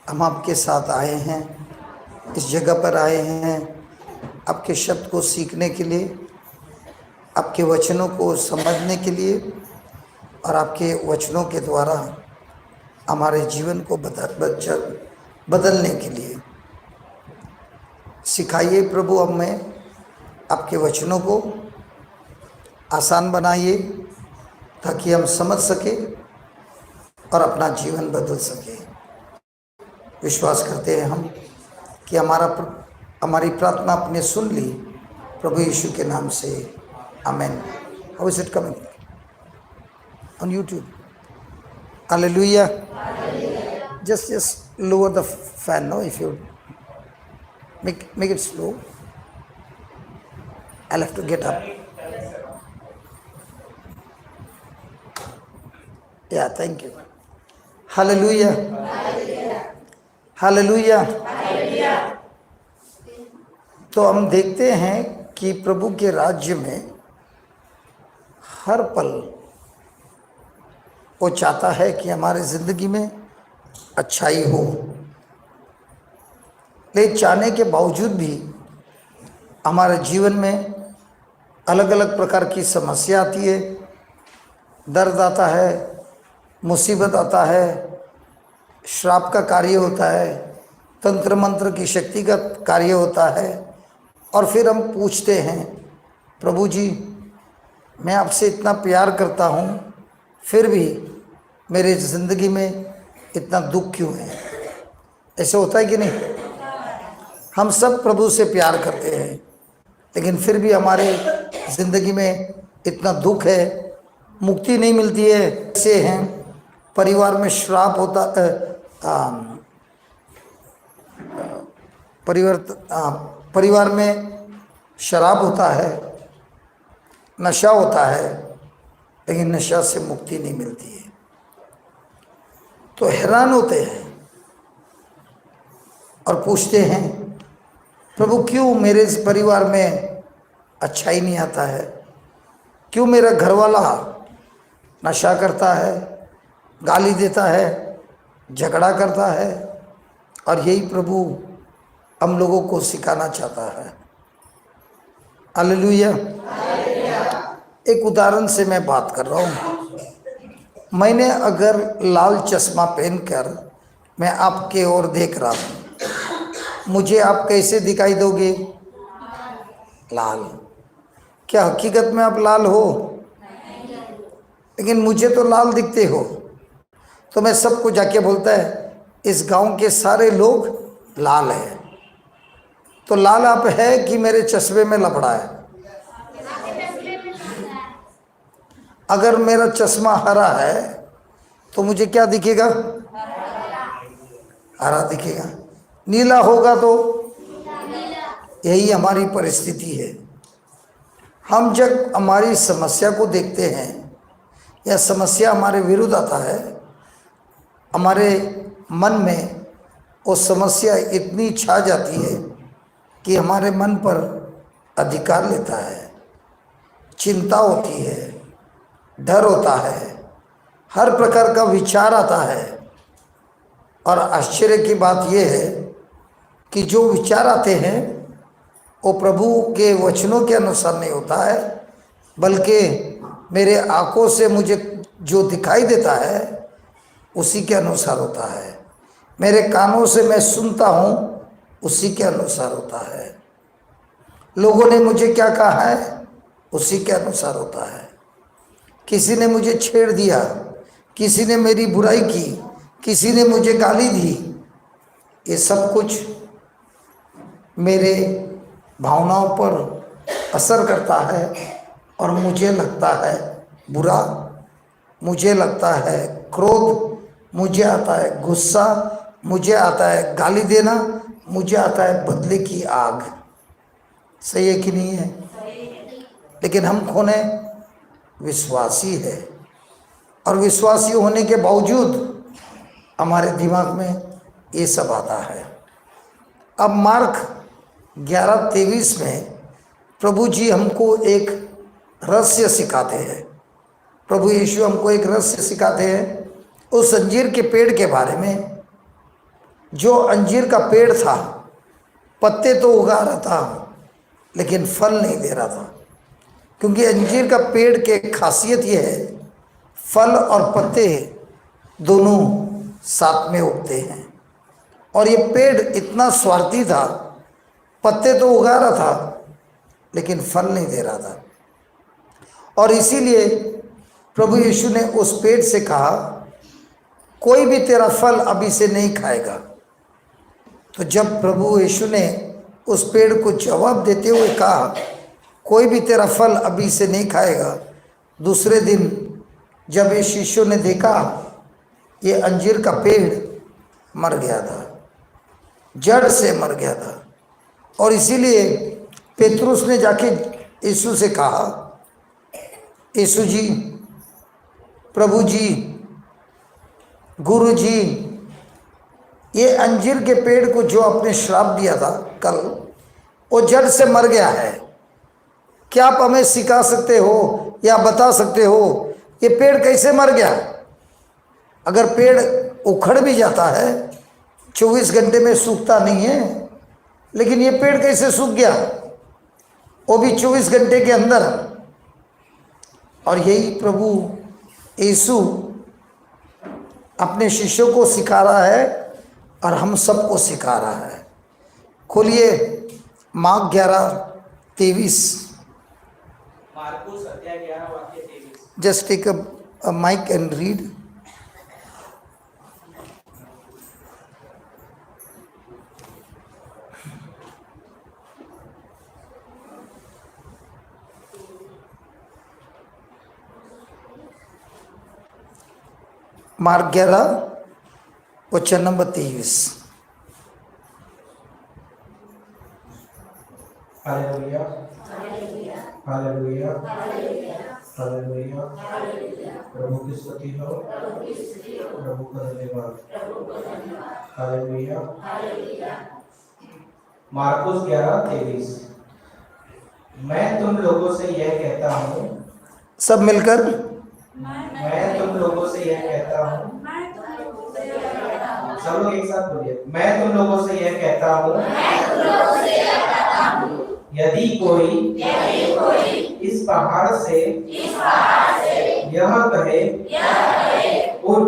हम आपके साथ आए हैं, इस जगह पर आए हैं आपके शब्द को सीखने के लिए, आपके वचनों को समझने के लिए और आपके वचनों के द्वारा हमारे जीवन को बदलने के लिए। सिखाइए प्रभु, अब मैं आपके वचनों को आसान बनाइए ताकि हम समझ सके और अपना जीवन बदल सके। विश्वास करते हैं हम कि हमारी प्रार्थना आपने सुन ली, प्रभु यीशु के नाम से, amen. How is it coming on YouTube? Hallelujah. Just lower the fan, no? If you make it slow, I'll have to get up. Yeah, thank you. Hallelujah. Hallelujah. तो हम देखते हैं कि प्रभु के राज्य में हर पल वो चाहता है कि हमारे ज़िंदगी में अच्छाई हो, लेकिन चाहने के बावजूद भी हमारे जीवन में अलग अलग प्रकार की समस्या आती है, दर्द आता है, मुसीबत आता है, श्राप का कार्य होता है, तंत्र मंत्र की शक्ति का कार्य होता है। और फिर हम पूछते हैं, प्रभु जी मैं आपसे इतना प्यार करता हूँ, फिर भी मेरे ज़िंदगी में इतना दुख क्यों है? ऐसे होता है कि नहीं? हम सब प्रभु से प्यार करते हैं, लेकिन फिर भी हमारे ज़िंदगी में इतना दुख है, मुक्ति नहीं मिलती है। ऐसे हैं, परिवार में श्राप होता, परिवार में शराब होता है, नशा होता है, लेकिन नशा से मुक्ति नहीं मिलती है। तो हैरान होते हैं और पूछते हैं, प्रभु क्यों मेरे इस परिवार में अच्छा ही नहीं आता है? क्यों मेरा घरवाला नशा करता है, गाली देता है, झगड़ा करता है? और यही प्रभु हम लोगों को सिखाना चाहता है। हालेलुया। एक उदाहरण से मैं बात कर रहा हूँ। मैंने अगर लाल चश्मा पहनकर मैं आपके ओर देख रहा हूँ, मुझे आप कैसे दिखाई दोगे? लाल। क्या हकीकत में आप लाल हो? लेकिन मुझे तो लाल दिखते हो। तो मैं सबको जाके बोलता है, इस गांव के सारे लोग लाल हैं। तो लाल आप है कि मेरे चश्मे में लपड़ा है? अगर मेरा चश्मा हरा है तो मुझे क्या दिखेगा? हरा दिखेगा। नीला होगा तो? यही हमारी परिस्थिति है। हम जब हमारी समस्या को देखते हैं या समस्या हमारे विरुद्ध आता है, हमारे मन में वो समस्या इतनी छा जाती है कि हमारे मन पर अधिकार लेता है। चिंता होती है, डर होता है, हर प्रकार का विचार आता है। और आश्चर्य की बात यह है कि जो विचार आते हैं वो प्रभु के वचनों के अनुसार नहीं होता है, बल्कि मेरे आंखों से मुझे जो दिखाई देता है उसी के अनुसार होता है। मेरे कानों से मैं सुनता हूँ उसी के अनुसार होता है। लोगों ने मुझे क्या कहा है उसी के अनुसार होता है। किसी ने मुझे छेड़ दिया, किसी ने मेरी बुराई की, किसी ने मुझे गाली दी, ये सब कुछ मेरे भावनाओं पर असर करता है और मुझे लगता है बुरा, मुझे लगता है क्रोध, मुझे आता है गुस्सा, मुझे आता है गाली देना, मुझे आता है बदले की आग। सही है कि नहीं है? लेकिन हम कौन है? विश्वासी है। और विश्वासी होने के बावजूद हमारे दिमाग में ये सब आता है। अब मार्क 11:23 में प्रभु जी हमको एक रहस्य सिखाते हैं। प्रभु यीशु हमको एक रहस्य सिखाते हैं उस अंजीर के पेड़ के बारे में। जो अंजीर का पेड़ था, पत्ते तो उगा रहा था लेकिन फल नहीं दे रहा था, क्योंकि अंजीर का पेड़ की खासियत यह है, फल और पत्ते दोनों साथ में उगते हैं। और ये पेड़ इतना स्वार्थी था, पत्ते तो उगा रहा था लेकिन फल नहीं दे रहा था। और इसीलिए प्रभु यीशु ने उस पेड़ से कहा, कोई भी तेरा फल अभी से नहीं खाएगा। तो जब प्रभु यीशु ने उस पेड़ को जवाब देते हुए कहा, कोई भी तेरा फल अभी से नहीं खाएगा, दूसरे दिन जब ये शिष्यों ने देखा, ये अंजीर का पेड़ मर गया था, जड़ से मर गया था। और इसीलिए पेतरुस ने जाके यीशु से कहा, यीशु जी, प्रभु जी, गुरु जी, ये अंजीर के पेड़ को जो आपने श्राप दिया था कल, वो जड़ से मर गया है। क्या आप हमें सिखा सकते हो या बता सकते हो ये पेड़ कैसे मर गया? अगर पेड़ उखड़ भी जाता है 24 घंटे में सूखता नहीं है, लेकिन ये पेड़ कैसे सूख गया, वो भी 24 घंटे के अंदर। और यही प्रभु यीशु अपने शिष्यों को सिखा रहा है और हम सबको सिखा रहा है। खोलिए मार्क 11:23। मार्कुस अध्याय 11 वाक्य 23। Just take a mike and read. Mark 11 वचन नंबर 23। Hallelujah, hallelujah, hallelujah. प्रभु की स्तुति हो, प्रभु का धन्यवाद। हालेलुया। मार्कुस 11:23। मैं तुम लोगों से यह कहता हूँ, सब मिलकर, मैं तुम लोगों से यह कहता हूँ, सब लोग एक साथ बोलिए, मैं तुम लोगों से यह कहता हूँ, यदि कोई इस पहाड़ से यह कहे उठ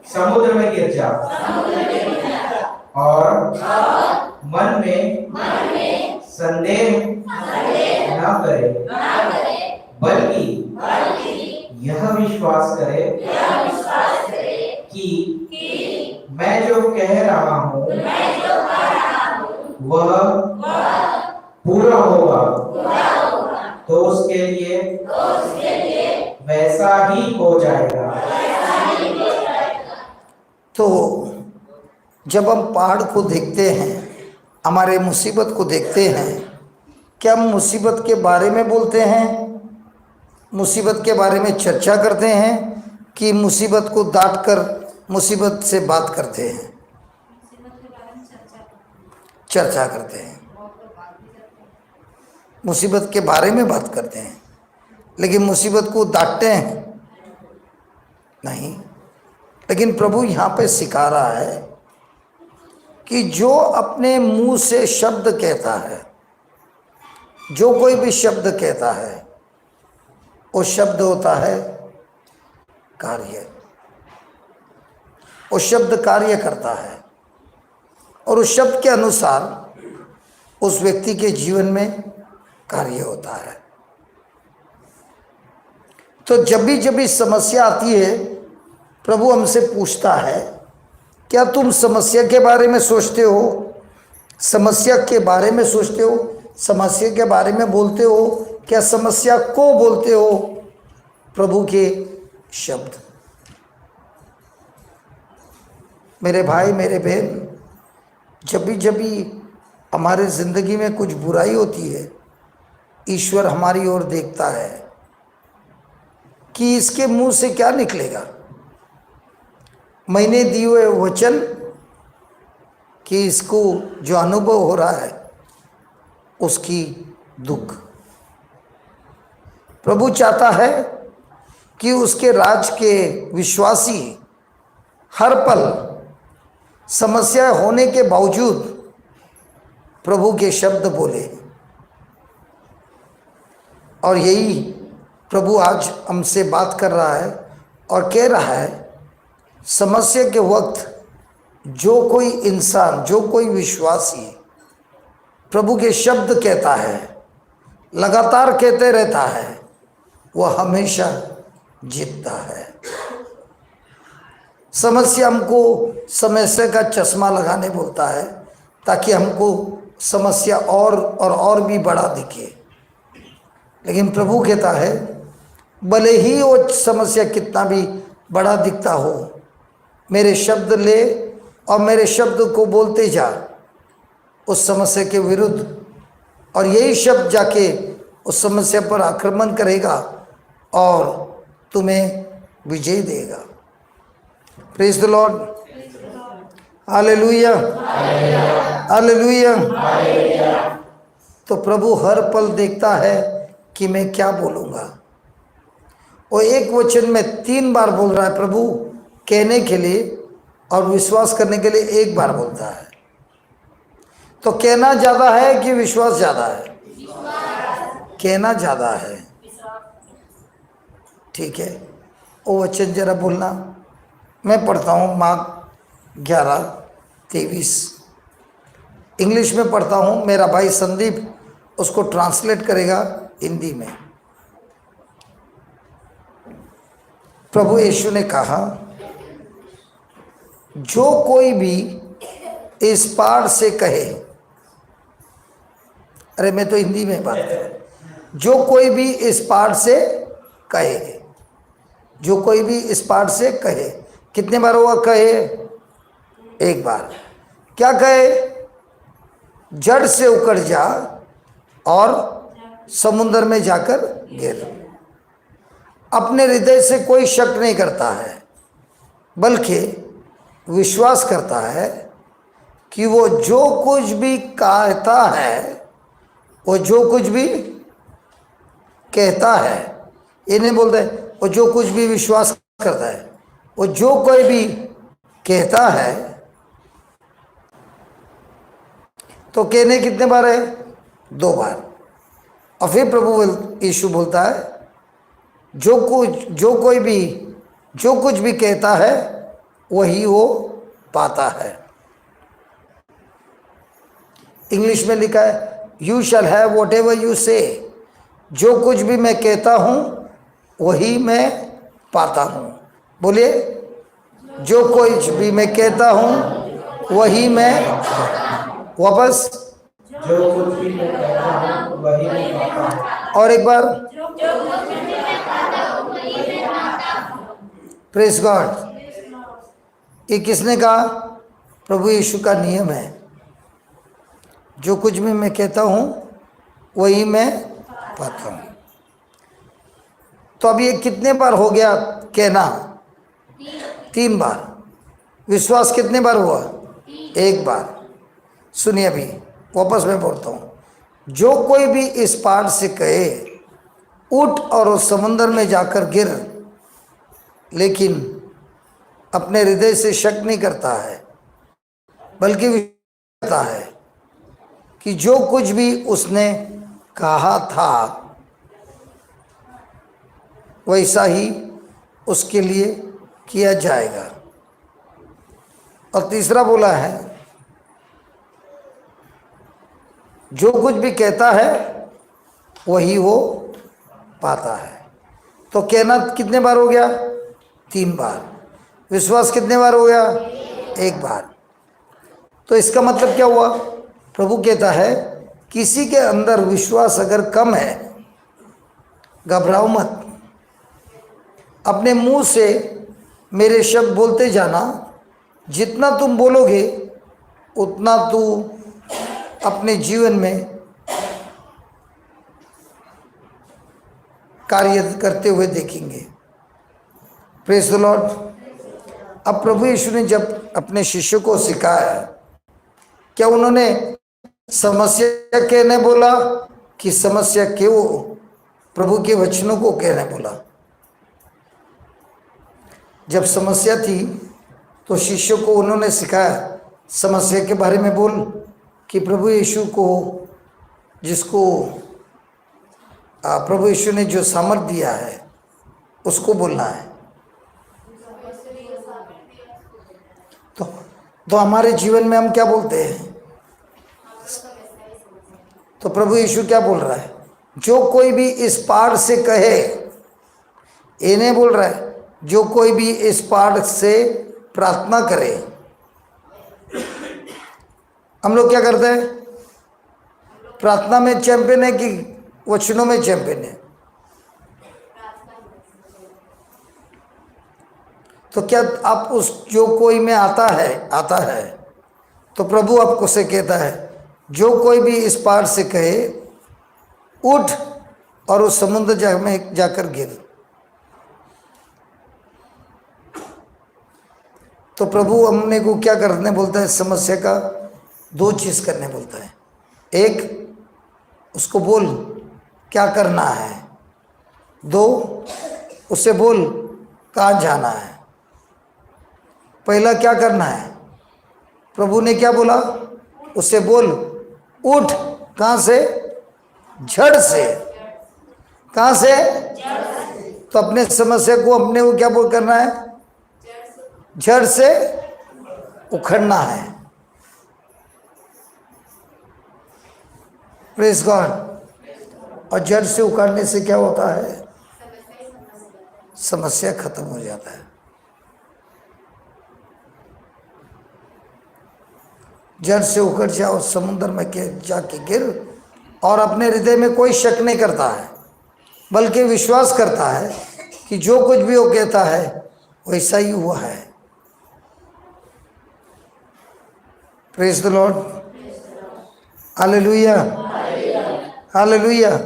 समुद्र में गिर जा, और मन में संदेह न करे, बल्कि यह विश्वास करे कि मैं जो कह रहा हूँ वह पूरा होगा, तो उसके लिए वैसा ही हो जाएगा। तो जब हम पहाड़ को देखते हैं, हमारे मुसीबत को देखते हैं, क्या हम मुसीबत के बारे में बोलते हैं, मुसीबत के बारे में चर्चा करते हैं, कि मुसीबत को डांट कर मुसीबत से बात करते हैं? चर्चा करते हैं, मुसीबत के बारे में बात करते हैं, लेकिन मुसीबत को डांटते हैं नहीं। लेकिन प्रभु यहाँ पे सिखा रहा है कि जो अपने मुंह से शब्द कहता है, जो कोई भी शब्द कहता है, वो शब्द होता है कार्य। वो शब्द कार्य करता है और उस शब्द के अनुसार उस व्यक्ति के जीवन में कार्य होता है। तो जब भी समस्या आती है, प्रभु हमसे पूछता है, क्या तुम समस्या के बारे में सोचते हो, समस्या के बारे में सोचते हो, समस्या के बारे में बोलते हो, क्या समस्या को बोलते हो? प्रभु के शब्द। मेरे भाई, मेरे बहन, जब भी हमारे ज़िंदगी में कुछ बुराई होती है, ईश्वर हमारी ओर देखता है कि इसके मुंह से क्या निकलेगा। मैंने दिए हुए वचन कि इसको जो अनुभव हो रहा है उसकी दुख। प्रभु चाहता है कि उसके राज के विश्वासी हर पल समस्या होने के बावजूद प्रभु के शब्द बोले। और यही प्रभु आज हमसे बात कर रहा है और कह रहा है, समस्या के वक्त जो कोई इंसान, जो कोई विश्वासी प्रभु के शब्द कहता है, लगातार कहते रहता है, वह हमेशा जीतता है। समस्या हमको समस्या का चश्मा लगाने बोलता है ताकि हमको समस्या और भी बड़ा दिखे। लेकिन प्रभु कहता है, भले ही वो समस्या कितना भी बड़ा दिखता हो, मेरे शब्द ले और मेरे शब्द को बोलते जा उस समस्या के विरुद्ध, और यही शब्द जाके उस समस्या पर आक्रमण करेगा और तुम्हें विजय देगा। Praise the Lord, hallelujah, hallelujah. तो प्रभु हर पल देखता है कि मैं क्या बोलूँगा। और एक वचन में 3 बार बोल रहा है प्रभु, कहने के लिए और विश्वास करने के लिए 1 बार बोलता है। तो कहना ज़्यादा है कि विश्वास ज़्यादा है? कहना ज़्यादा है। ठीक है, वो वचन जरा बोलना। मैं पढ़ता हूँ मार्क 11:23, इंग्लिश में पढ़ता हूँ, मेरा भाई संदीप उसको ट्रांसलेट करेगा हिंदी में। प्रभु यीशु ने कहा, जो कोई भी इस पहाड़ से कहे, अरे मैं तो हिंदी में बात कर, जो कोई भी इस पहाड़ से कहे, जो कोई भी इस पहाड़ से कहे। कितने बार हुआ कहे? 1 बार। क्या कहे? जड़ से उखड़ जा और समुद्र में जाकर गिर। अपने हृदय से कोई शक नहीं करता है, बल्कि विश्वास करता है कि वो जो कुछ भी कहता है, वो जो कुछ भी कहता है, ये नहीं बोलता है वो जो कुछ भी विश्वास करता है, वो जो कोई भी कहता है। तो कहने कितने बार है? 2 बार। और फिर प्रभु यीशु बोलता है, जो कुछ भी कहता है वही वो पाता है। इंग्लिश में लिखा है, you shall have what ever you से। जो कुछ भी मैं कहता हूँ वही मैं पाता हूँ। बोलिए, जो कुछ भी मैं कहता हूँ वही मैं, वापस, जो कुछ भी मैं कहता हूँ वही मैं पाता हूँ। और एक बार, प्रेज गॉड। ये किसने कहा? प्रभु यीशु का नियम है, जो कुछ भी मैं कहता हूँ वही मैं पाता हूँ। तो अब ये कितने बार हो गया कहना? 3 बार। विश्वास कितने बार हुआ? 1 बार। सुनिए, अभी वापस मैं बोलता हूँ, जो कोई भी इस पहाड़ से कहे उठ और उस समुद्र में जाकर गिर, लेकिन अपने हृदय से शक नहीं करता है, बल्कि विश्वास करता है कि जो कुछ भी उसने कहा था वैसा ही उसके लिए किया जाएगा। और तीसरा बोला है, जो कुछ भी कहता है वही वो पाता है। तो कहना कितने बार हो गया? 3 बार। विश्वास कितने बार हो गया? 1 बार। तो इसका मतलब क्या हुआ? प्रभु कहता है, किसी के अंदर विश्वास अगर कम है, घबराओ मत। अपने मुंह से मेरे शब्द बोलते जाना। जितना तुम बोलोगे उतना तू अपने जीवन में कार्य करते हुए देखेंगे। Praise the Lord. अब प्रभु यीशु ने जब अपने शिष्यों को सिखाया, क्या उन्होंने समस्या कहने बोला कि समस्या के वो प्रभु के वचनों को कहने बोला? जब समस्या थी तो शिष्यों को उन्होंने सिखाया समस्या के बारे में बोल कि प्रभु यीशु को, जिसको प्रभु यीशु ने जो सामर्थ दिया है उसको बोलना है। तो हमारे जीवन में हम क्या बोलते हैं? तो प्रभु यीशु क्या बोल रहा है? जो कोई भी इस पहाड़ से कहे, ये नहीं बोल रहा है जो कोई भी इस पहाड़ से प्रार्थना करे। हम लोग क्या करते हैं? प्रार्थना में चैंपियन है कि वचनों में चैंपियन है? तो क्या आप उस जो कोई में आता है तो प्रभु आपको से कहता है जो कोई भी इस पार से कहे उठ और उस समुद्र में जाकर गिर। तो प्रभु हमने को क्या करने बोलता है? समस्या का दो चीज करने बोलता है। एक, उसको बोल क्या करना है। दो, उससे बोल कहाँ जाना है। पहला क्या करना है? प्रभु ने क्या बोला? उससे बोल उठ। कहाँ से? जड़ से। कहाँ से? तो अपने समस्या को अपने को क्या बोल करना है? जड़ से उखड़ना है। Praise God. और जड़ से उखाड़ने से क्या होता है? समस्या खत्म हो जाता है। जड़ से उखड़ जाओ, समुद्र में के जाके गिर। और अपने हृदय में कोई शक नहीं करता है, बल्कि विश्वास करता है कि जो कुछ भी वो कहता है वैसा ही हुआ है। Praise the Lord. Hallelujah, hallelujah.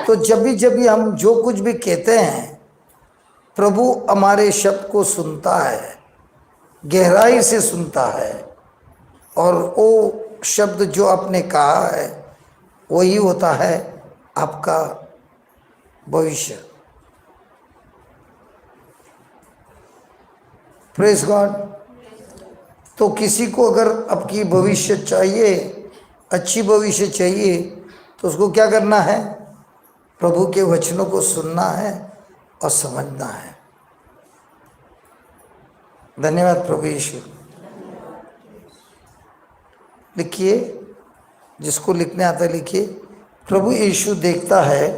तो जब भी हम जो कुछ भी कहते हैं, प्रभु हमारे शब्द को सुनता है, गहराई से सुनता है। और वो शब्द जो आपने कहा है वही होता है आपका भविष्य। Praise God. तो किसी को अगर आपकी भविष्य चाहिए, अच्छी भविष्य चाहिए, तो उसको क्या करना है? प्रभु के वचनों को सुनना है और समझना है। धन्यवाद प्रभु यीशु। लिखिए, जिसको लिखने आता है लिखिए, प्रभु यीशु देखता है,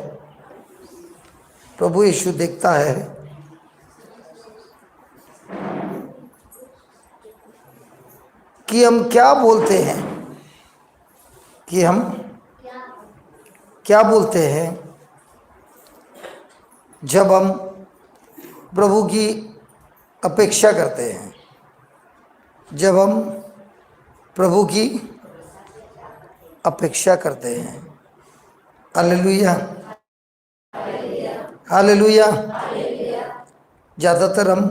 प्रभु यीशु देखता है कि हम क्या बोलते हैं, कि हम क्या बोलते हैं जब हम प्रभु की अपेक्षा करते हैं, जब हम प्रभु की अपेक्षा करते हैं। Hallelujah, hallelujah. ज़्यादातर हम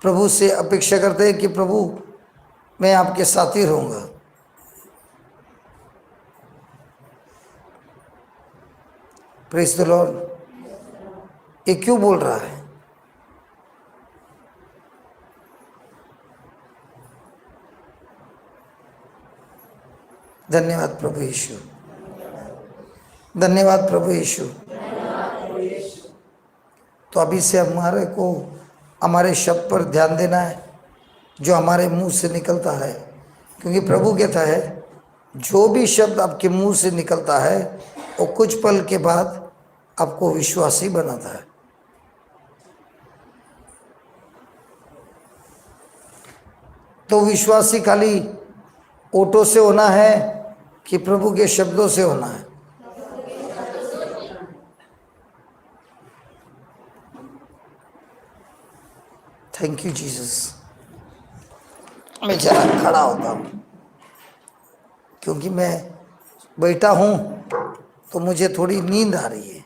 प्रभु से अपेक्षा करते हैं कि प्रभु मैं आपके साथी रहूँगा। Praise the Lord. ये क्यों बोल रहा है? धन्यवाद प्रभु यीशु, धन्यवाद प्रभु यीशु। तो अभी से हमारे को हमारे शब्द पर ध्यान देना है जो हमारे मुंह से निकलता है, क्योंकि प्रभु कहता है जो भी शब्द आपके मुंह से निकलता है वो कुछ पल के बाद आपको विश्वासी बनाता है। तो विश्वासी खाली ओटो से होना है कि प्रभु के शब्दों से होना है? Thank you Jesus. मैं जरा खड़ा होता हूँ क्योंकि मैं बैठा हूँ तो मुझे थोड़ी नींद आ रही है।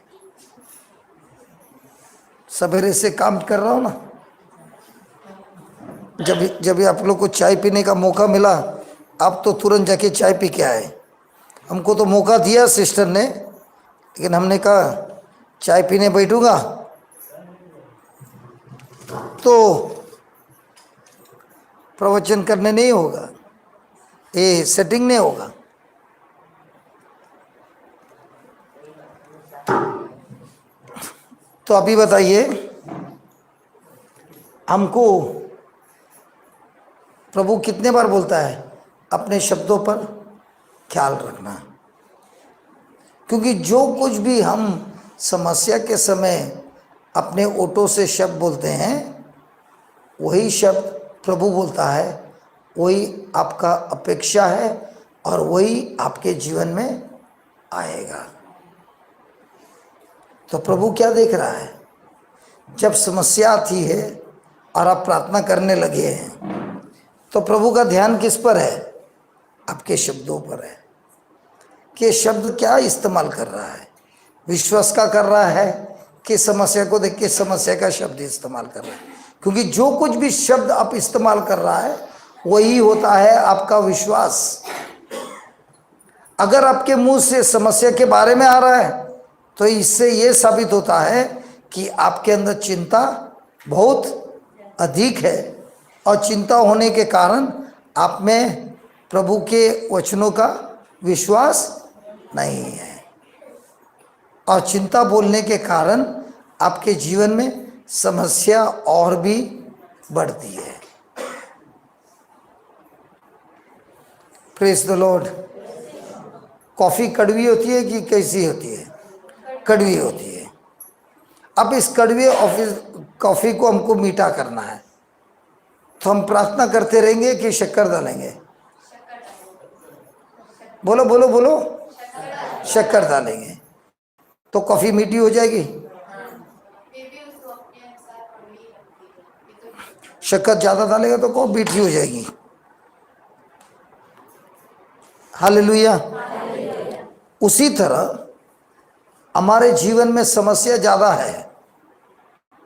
सवेरे से काम कर रहा हूँ ना, जब आप लोग को चाय पीने का मौका मिला, आप तो तुरंत जाके चाय पी के आए। हमको तो मौका दिया सिस्टर ने, लेकिन हमने कहा चाय पीने बैठूंगा तो प्रवचन करने नहीं होगा। ये सेटिंग नहीं होगा। तो अभी बताइए, हमको प्रभु कितने बार बोलता है अपने शब्दों पर ख्याल रखना, क्योंकि जो कुछ भी हम समस्या के समय अपने ओठों से शब्द बोलते हैं, वही शब्द प्रभु बोलता है, वही आपका अपेक्षा है और वही आपके जीवन में आएगा। तो प्रभु क्या देख रहा है? जब समस्या आती है और आप प्रार्थना करने लगे हैं, तो प्रभु का ध्यान किस पर है? आपके शब्दों पर है कि शब्द क्या इस्तेमाल कर रहा है। विश्वास का कर रहा है कि समस्या को देख के समस्या का शब्द इस्तेमाल कर रहा है, क्योंकि जो कुछ भी शब्द आप इस्तेमाल कर रहा है वही होता है आपका विश्वास। अगर आपके मुंह से समस्या के बारे में आ रहा है तो इससे यह साबित होता है कि आपके अंदर चिंता बहुत अधिक है, और चिंता होने के कारण आप में प्रभु के वचनों का विश्वास नहीं है, और चिंता बोलने के कारण आपके जीवन में समस्या और भी बढ़ती है। Praise the Lord. कॉफ़ी कड़वी होती है कि कैसी होती है? कड़वी होती है। अब इस कड़वी कॉफ़ी को हमको मीठा करना है, तो हम प्रार्थना करते रहेंगे कि शक्कर डालेंगे? बोलो बोलो बोलो। शक्कर डालेंगे तो कॉफ़ी मीठी हो जाएगी। शक्कर ज़्यादा डालेगा तो कॉफ़ी मीठी हो जाएगी। हालेलुया। उसी तरह हमारे जीवन में समस्या ज़्यादा है,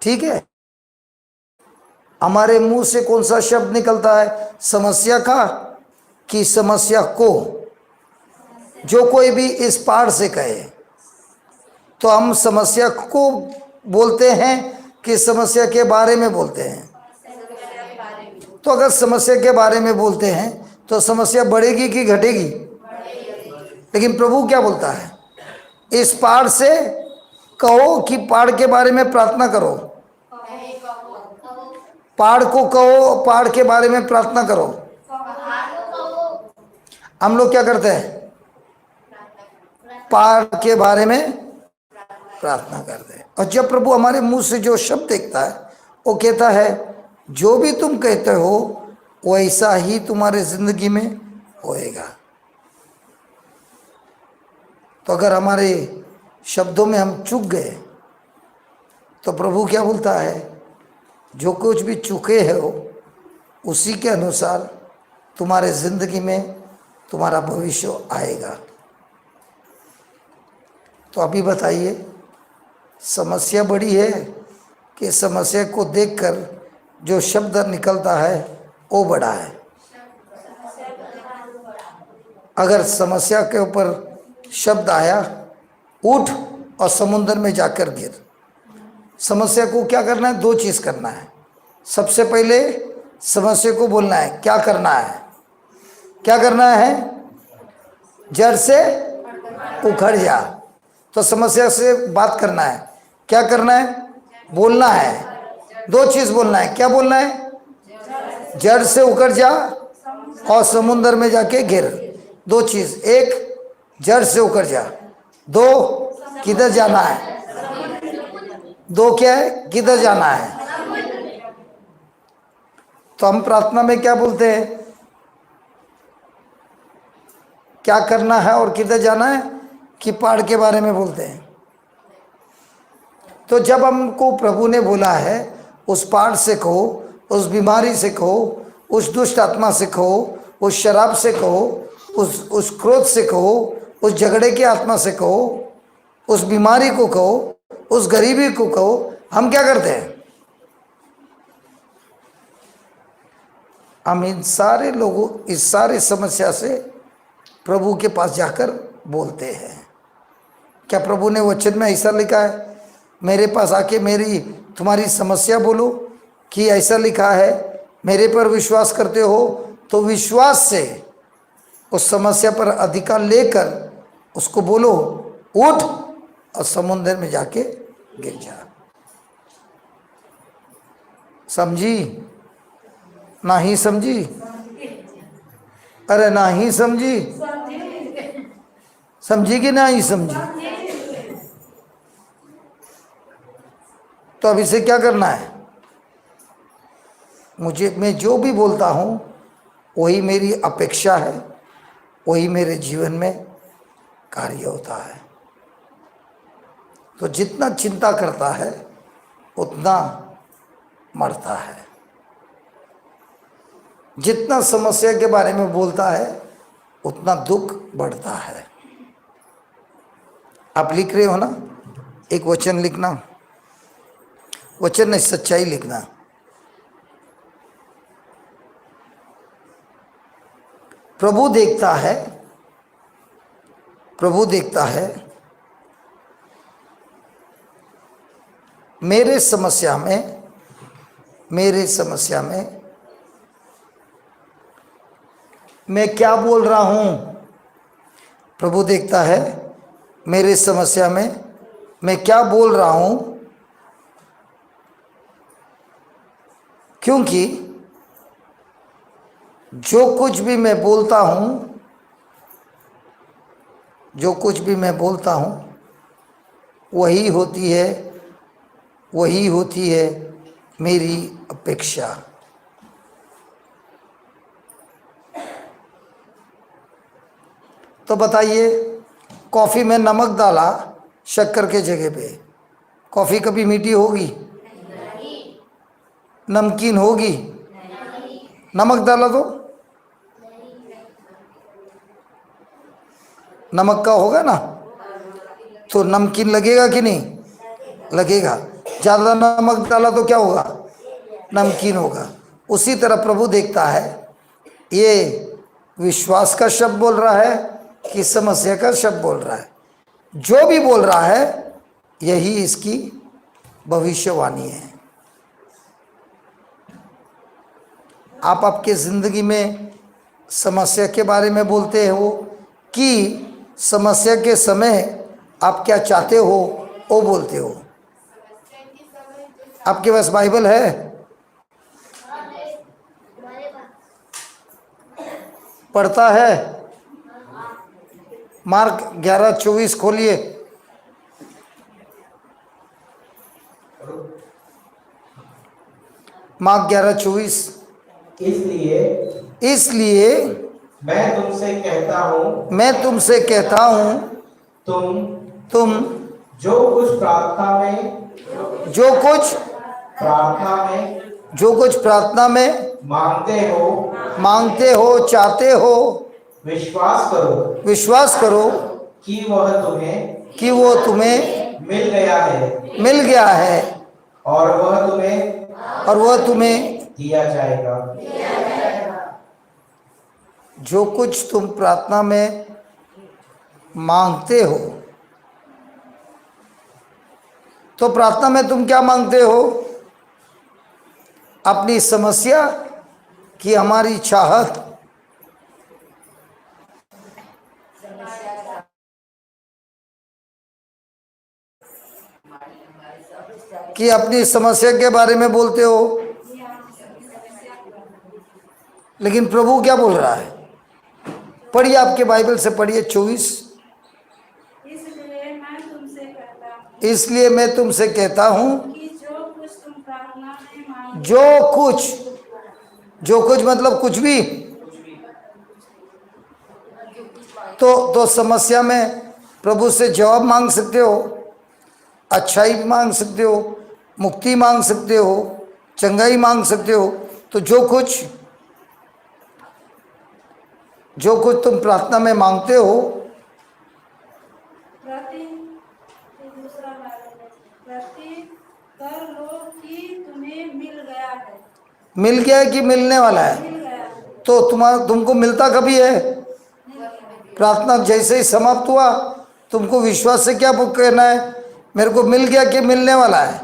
ठीक है? हमारे मुंह से कौन सा शब्द निकलता है? समस्या का कि समस्या को? जो कोई भी इस पार से कहे तो हम समस्या को बोलते हैं कि समस्या के बारे में बोलते हैं? तो अगर समस्या के बारे में बोलते हैं तो समस्या बढ़ेगी कि घटेगी? लेकिन प्रभु क्या बोलता है? इस पहाड़ से कहो कि पहाड़ के बारे में प्रार्थना करो। पहाड़ को कहो, पहाड़ के बारे में प्रार्थना करो। हम लोग क्या करते हैं? पहाड़ के बारे में प्रार्थना करते हैं। और जब प्रभु हमारे मुंह से जो शब्द देखता है, वो कहता है जो भी तुम कहते हो वैसा ही तुम्हारे जिंदगी में होएगा। तो अगर हमारे शब्दों में हम चूक गए तो प्रभु क्या बोलता है? जो कुछ भी चूके हो उसी के अनुसार तुम्हारे जिंदगी में तुम्हारा भविष्य आएगा। तो अभी बताइए, समस्या बड़ी है कि समस्या को देखकर जो शब्द निकलता है वो बड़ा है? अगर समस्या के ऊपर शब्द आया, उठ और समुद्र में जाकर गिर। समस्या को क्या करना है? दो चीज़ करना है। सबसे पहले समस्या को बोलना है, क्या करना है? क्या करना है? जड़ से उखड़ जा। तो समस्या से बात करना है, क्या करना है? बोलना है। दो चीज़ बोलना है। क्या बोलना है? जड़ से उखड़ जा और समुद्र में जाके गिर। दो चीज़, एक जड़ से उखड़ जा, दो किधर जाना है? दो क्या है? किधर जाना है? तो हम प्रार्थना में क्या बोलते हैं? क्या करना है और किधर जाना है कि पहाड़ के बारे में बोलते हैं? तो जब हमको प्रभु ने बोला है उस पहाड़ से कहो, उस बीमारी से कहो, उस दुष्ट आत्मा से कहो, उस शराब से कहो, उस क्रोध से कहो, उस झगड़े की आत्मा से कहो, उस बीमारी को कहो, उस गरीबी को कहो, हम क्या करते हैं? हम इन सारे लोगों, इस सारे समस्या से प्रभु के पास जाकर बोलते हैं। क्या प्रभु ने वचन में ऐसा लिखा है, मेरे पास आके मेरी तुम्हारी समस्या बोलो? कि ऐसा लिखा है, मेरे पर विश्वास करते हो तो विश्वास से उस समस्या पर अधिकार लेकर उसको बोलो उठ और समुद्र में जाके गिर जा। समझी? नहीं समझी? अरे नहीं समझी? समझी कि नहीं समझी? तो अब इसे क्या करना है? मैं जो भी बोलता हूं वही मेरी अपेक्षा है, वही मेरे जीवन में कार्य होता है। तो जितना चिंता करता है उतना मरता है, जितना समस्या के बारे में बोलता है उतना दुख बढ़ता है। आप लिख रहे हो ना? एक वचन लिखना, वचन नहीं सच्चाई लिखना। प्रभु देखता है, प्रभु देखता है मेरे समस्या में मैं क्या बोल रहा हूं। प्रभु देखता है मेरे समस्या में मैं क्या बोल रहा हूं, क्योंकि जो कुछ भी मैं बोलता हूं, जो कुछ भी मैं बोलता हूं वही होती है मेरी अपेक्षा। तो बताइए, कॉफ़ी में नमक डाला शक्कर के जगह पे, कॉफ़ी कभी मीठी होगी? नमकीन होगी? नमक डाला तो नमक का होगा ना, तो नमकीन लगेगा कि नहीं? लगेगा। ज़्यादा नमक डाला तो क्या होगा? नमकीन होगा। उसी तरह प्रभु देखता है ये विश्वास का शब्द बोल रहा है कि समस्या का शब्द बोल रहा है। जो भी बोल रहा है यही इसकी भविष्यवाणी है। आप आपके ज़िंदगी में समस्या के बारे में बोलते हो कि समस्या के समय आप क्या चाहते हो वो बोलते हो? आपके पास बाइबल है? पढ़ता है? मार्क 11:24 खोलिए। मार्क 11:24। इसलिए मैं तुमसे कहता हूं तुम जो कुछ प्रार्थना में मांगते हो चाहते हो, विश्वास करो कि वह तुम्हें मिल गया है और वह तुम्हें दिया जाएगा। जो कुछ तुम प्रार्थना में मांगते हो, तो प्रार्थना में तुम क्या मांगते हो? अपनी समस्या कि हमारी चाहत? कि अपनी समस्या के बारे में बोलते हो। लेकिन प्रभु क्या बोल रहा है? पढ़िए, आपके बाइबल से पढ़िए 24। इसलिए मैं तुमसे कहता हूं कि जो कुछ तुम प्रार्थना में मांगो, जो कुछ मतलब कुछ भी। तो समस्या में प्रभु से जवाब मांग सकते हो, अच्छाई मांग सकते हो, मुक्ति मांग सकते हो, चंगाई मांग सकते हो। तो जो कुछ तुम प्रार्थना में मांगते हो, प्रति कर लो कि तुम्हें मिल गया है। मिल गया है कि मिलने वाला है? मिल गया है। तो तुमको मिलता कभी है? प्रार्थना जैसे ही समाप्त हुआ तुमको विश्वास से क्या कहना है? मेरे को मिल गया कि मिलने वाला है?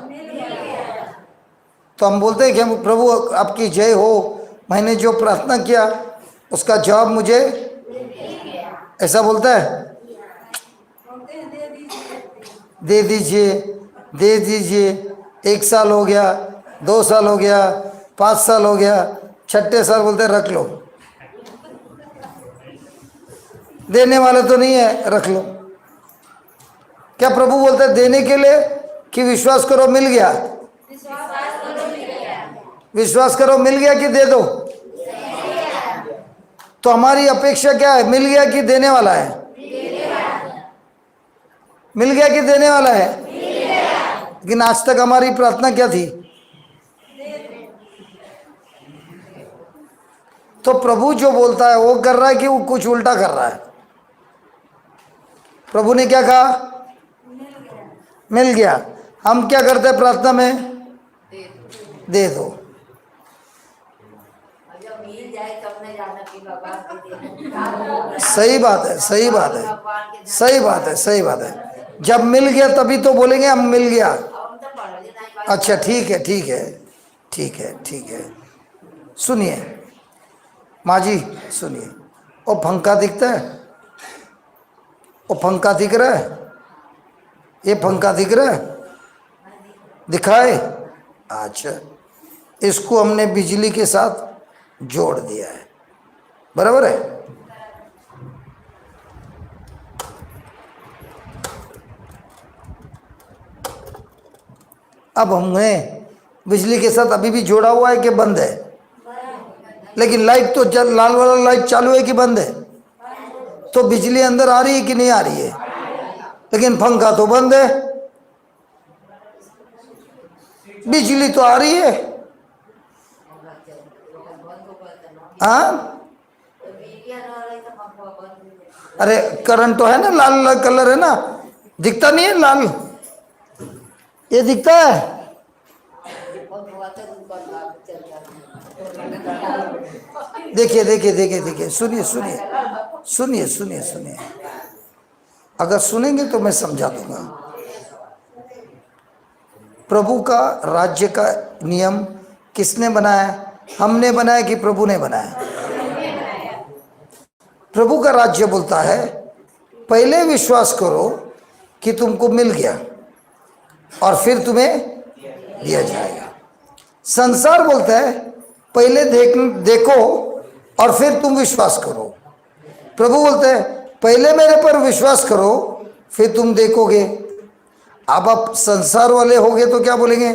तो हम बोलते हैं कि प्रभु आपकी जय हो, मैंने जो प्रार्थना किया उसका जवाब मुझे ऐसा बोलता है? बोलते हैं दे दीजिए। दे दीजिए, दे दीजिए। 1 साल हो गया, 2 साल हो गया, 5 साल हो गया, छठे साल बोलते हैं रख लो। देने वाले तो नहीं है, रख लो। क्या प्रभु बोलते हैं देने के लिए कि विश्वास करो मिल गया? विश्वास करो मिल गया कि दे दो? तो हमारी अपेक्षा क्या है? मिल गया कि देने वाला है? मिल गया कि देने वाला है? लेकिन आज तक हमारी प्रार्थना क्या थी? तो प्रभु जो बोलता है वो कर रहा है कि वो कुछ उल्टा कर रहा है? प्रभु ने क्या कहा? मिल गया। हम क्या करते हैं प्रार्थना में? दे दो। सही बात है, सही बात है, सही बात है, सही बात है। जब मिल गया तभी तो बोलेंगे हम मिल गया। अच्छा ठीक है, ठीक है, ठीक है, ठीक है। सुनिए माँ जी, सुनिए। वो पंखा दिखता है? वो पंखा दिख रहा है? ये पंखा दिख रहा है? दिखाए? अच्छा, इसको हमने बिजली के साथ जोड़ दिया है, बराबर है? अब हमने बिजली के साथ अभी भी जोड़ा हुआ है कि बंद है? लेकिन लाइट तो लाल वाला लाइट चालू है कि बंद है? तो बिजली अंदर आ रही है कि नहीं आ रही है? लेकिन पंखा तो बंद है। बिजली तो आ रही है। हाँ, अरे करंट तो है ना, लाल लाल कलर है ना, दिखता नहीं है लाल? ये दिखता है? देखिए देखिए देखिए देखिए, सुनिए सुनिए सुनिए सुनिए सुनिए। अगर सुनेंगे तो मैं समझा दूंगा। प्रभु का राज्य का नियम किसने बनाया? हमने बनाया कि प्रभु ने बनाया? प्रभु का राज्य बोलता है पहले विश्वास करो कि तुमको मिल गया और फिर तुम्हें दिया जाएगा। संसार बोलता है पहले देखो और फिर तुम विश्वास करो। प्रभु बोलते हैं पहले मेरे पर विश्वास करो फिर तुम देखोगे। अब आप संसार वाले होगे तो क्या बोलेंगे?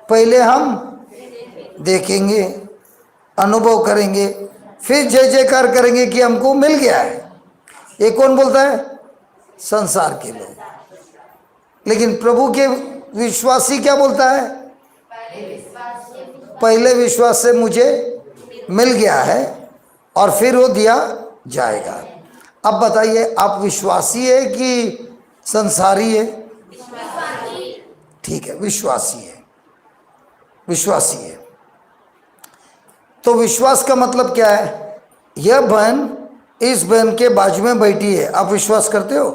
पहले हम देखेंगे, अनुभव करेंगे, फिर जय जयकार करेंगे कि हमको मिल गया है। ये कौन बोलता है? संसार के लोग। लेकिन प्रभु के विश्वासी क्या बोलता है? पहले विश्वास से मुझे मिल गया है और फिर वो दिया जाएगा। अब बताइए आप विश्वासी है कि संसारी है? ठीक है, विश्वासी है, विश्वासी है। तो विश्वास का मतलब क्या है? यह बहन इस बहन के बाजू में बैठी है, आप विश्वास करते हो?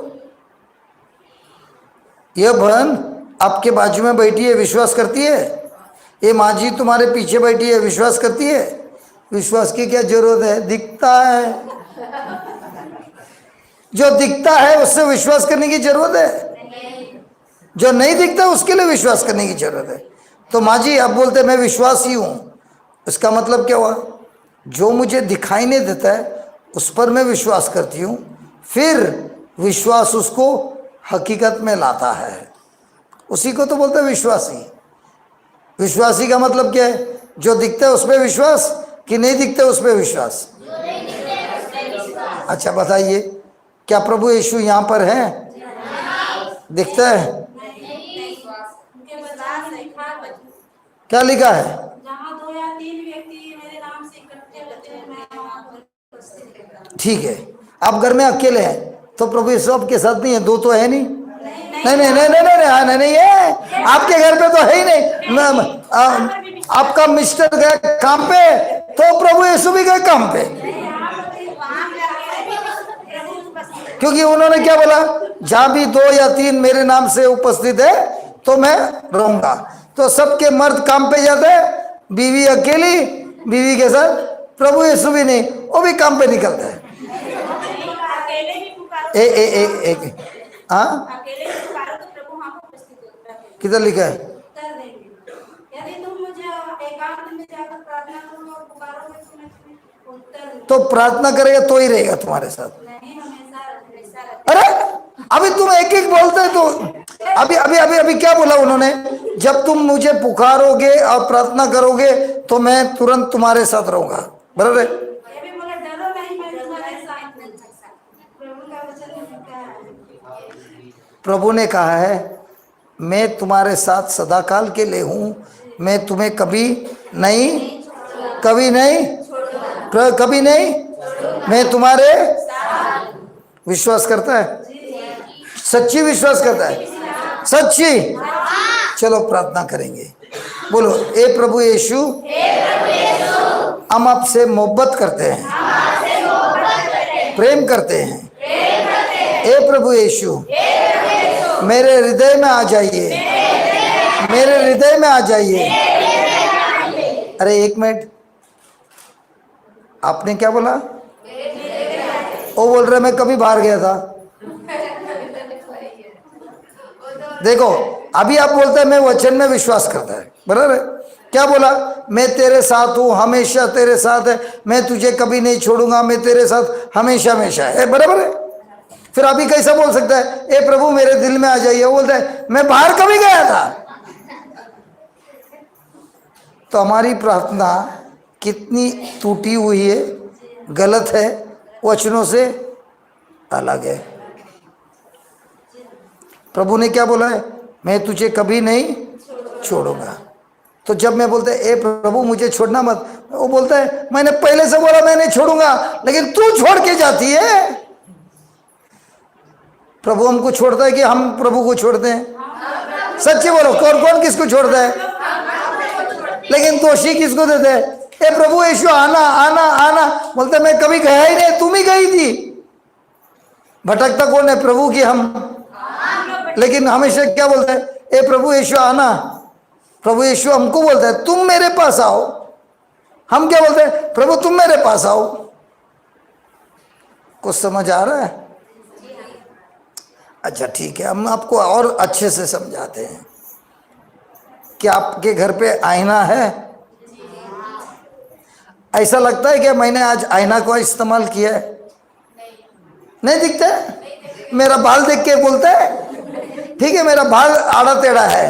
यह बहन आपके बाजू में बैठी है, विश्वास करती है? ये माँ जी तुम्हारे पीछे बैठी है, विश्वास करती है? विश्वास की क्या जरूरत है? दिखता है, जो दिखता है उससे विश्वास करने की जरूरत है, जो नहीं दिखता उसके लिए विश्वास करने की जरूरत है। तो माँ जी आप बोलते मैं विश्वासी हूं, इसका मतलब क्या हुआ? जो मुझे दिखाई नहीं देता है उस पर मैं विश्वास करती हूं, फिर विश्वास उसको हकीकत में लाता है। उसी को तो बोलते हैं विश्वासी। विश्वासी का मतलब क्या है? जो दिखता है उस पर विश्वास कि नहीं दिखता उस पर विश्वास? अच्छा बताइए, क्या प्रभु यीशु यहाँ पर है? दिखता है? क्या लिखा है? जहाँ 2 या 3 व्यक्ति मेरे नाम से इकट्ठे होते हैं मैं वहाँ पर उपस्थित रहता हूँ। ठीक है, आप घर में अकेले हैं तो प्रभु यीशु आपके साथ नहीं है? 2 तो है नहीं? नहीं नहीं नहीं नहीं नहीं नहीं नहीं है, आपके घर पे तो है ही नहीं। आपका मिस्टर गए काम पे तो प्रभु यीशु भी गए काम पे, क्योंकि उन्होंने क्या बोला? जहां भी 2 या 3 मेरे नाम से उपस्थित है तो मैं रहूंगा। तो सबके मर्द काम पे जाते हैं, बीवी अकेली, बीवी के साथ प्रभु यीशु भी नहीं, वो भी काम पे निकलता है। एक हाँ, अकेले पुकारो तो प्रभु वहाँ पर उपस्थित होते हैं। किधर लिखा है? उत्तर देंगे। यदि तुम मुझे एकांत में जाकर प्रार्थना करो और पुकारोगे तो मैं तुम्हें उत्तर दूंगा। तो प्रार्थना करेगा तो ही रहेगा तुम्हारे साथ। नहीं, हमेशा हमेशा रहते अरे अभी तुम एक एक बोलते हैं तो अभी अभी अभी अभी क्या बोला उन्होंने? जब तुम मुझे पुकारोगे और प्रार्थना करोगे तो मैं तुरंत तुम्हारे साथ रहूंगा, बराबर है? ये भी बोला डरो नहीं, मैं तुम्हारे साथ हूँ। प्रभु का वचन लिखा है। प्रभु ने कहा है मैं तुम्हारे साथ सदाकाल के लिए हूं, मैं तुम्हें कभी नहीं कभी नहीं कभी नहीं, मैं तुम्हारे विश्वास करता है, सच्ची विश्वास करता है, सच्ची। चलो प्रार्थना करेंगे, बोलो ए प्रभु यीशु, हम आपसे मोहब्बत करते हैं, प्रेम करते हैं। ए प्रभु यीशु, मेरे हृदय में आ जाइए, मेरे हृदय में आ जाइए। अरे एक मिनट, आपने क्या बोला? वो बोल रहे मैं कभी बाहर गया था। देखो अभी आप बोलते हैं मैं वचन में विश्वास करता है, बराबर है? क्या बोला? मैं तेरे साथ हूं, हमेशा तेरे साथ है, मैं तुझे कभी नहीं छोड़ूंगा, मैं तेरे साथ हमेशा हमेशा है, बराबर है? फिर अभी कैसा बोल सकता है ए प्रभु मेरे दिल में आ जाइए? वो बोलता है मैं बाहर कभी गया था। तो हमारी प्रार्थना कितनी टूटी हुई है, गलत है, वचनों से अलग है। प्रभु ने क्या बोला है? मैं तुझे कभी नहीं छोड़ूंगा। तो जब मैं बोलते ए प्रभु मुझे छोड़ना मत, वो बोलता है मैंने पहले से बोला मैं नहीं छोड़ूंगा, लेकिन तू छोड़ के जाती है। प्रभु हमको छोड़ता है कि हम प्रभु को छोड़ते हैं? सच्ची बोलो, कौन कौन किसको छोड़ता है? लेकिन दोषी किसको देते हैं? ए प्रभु यीशु आना आना आना, बोलते मैं कभी गया ही नहीं, तुम ही गई थी। भटकता कौन है? प्रभु की हम। लेकिन हमेशा क्या बोलते हैं? ए प्रभु यीशु आना। प्रभु यीशु हमको बोलता है तुम मेरे पास आओ। हम क्या बोलते हैं? प्रभु तुम मेरे पास आओ। कुछ समझ आ रहा है? अच्छा ठीक है, हम आपको और अच्छे से समझाते हैं। क्या आपके घर पे आईना है? ऐसा लगता है कि मैंने आज आईना को इस्तेमाल किया है? नहीं दिखता है? मेरा बाल देख के बोलता है ठीक है मेरा बाल आड़ा टेढ़ा है,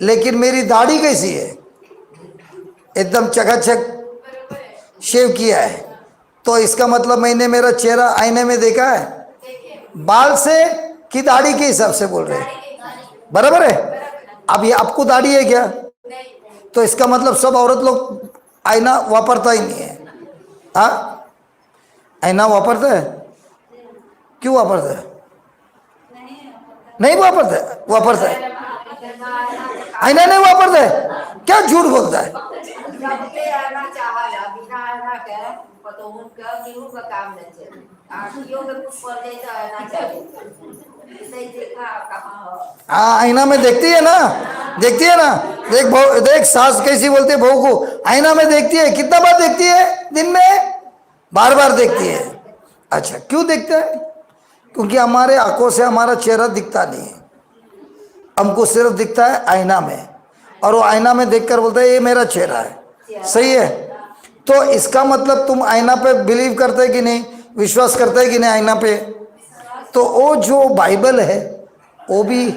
लेकिन मेरी दाढ़ी कैसी है? एकदम चकाचक शेव किया है। तो इसका मतलब मैंने मेरा चेहरा आईने में देखा है? बाल से कि दाढ़ी के हिसाब से बोल रहे हैं? बराबर है? अब ये आपको दाढ़ी है क्या? तो इसका मतलब सब औरत लोग आईना वापरता ही नहीं है। हाँ, आईना वापरता है? क्यों वापरता है? नहीं वापरता है? वापरता है, आईना नहीं वापरता है? क्या झूठ बोलता है? हाँ, आईना में देखती है ना, देखती है ना। देख बहू, देख सास कैसी बोलती है बहू को, आईना में देखती है। कितना बार देखती है दिन में? बार बार देखती है। अच्छा, क्यों देखता है? क्योंकि हमारे आंखों से हमारा चेहरा दिखता नहीं है, हमको सिर्फ दिखता है आईना में। और वो आईना में देखकर बोलता है ये मेरा चेहरा है। सही है? तो इसका मतलब तुम आईना पे बिलीव करते कि नहीं, विश्वास करते कि नहीं आईना पे? तो वो जो बाइबल है वो भी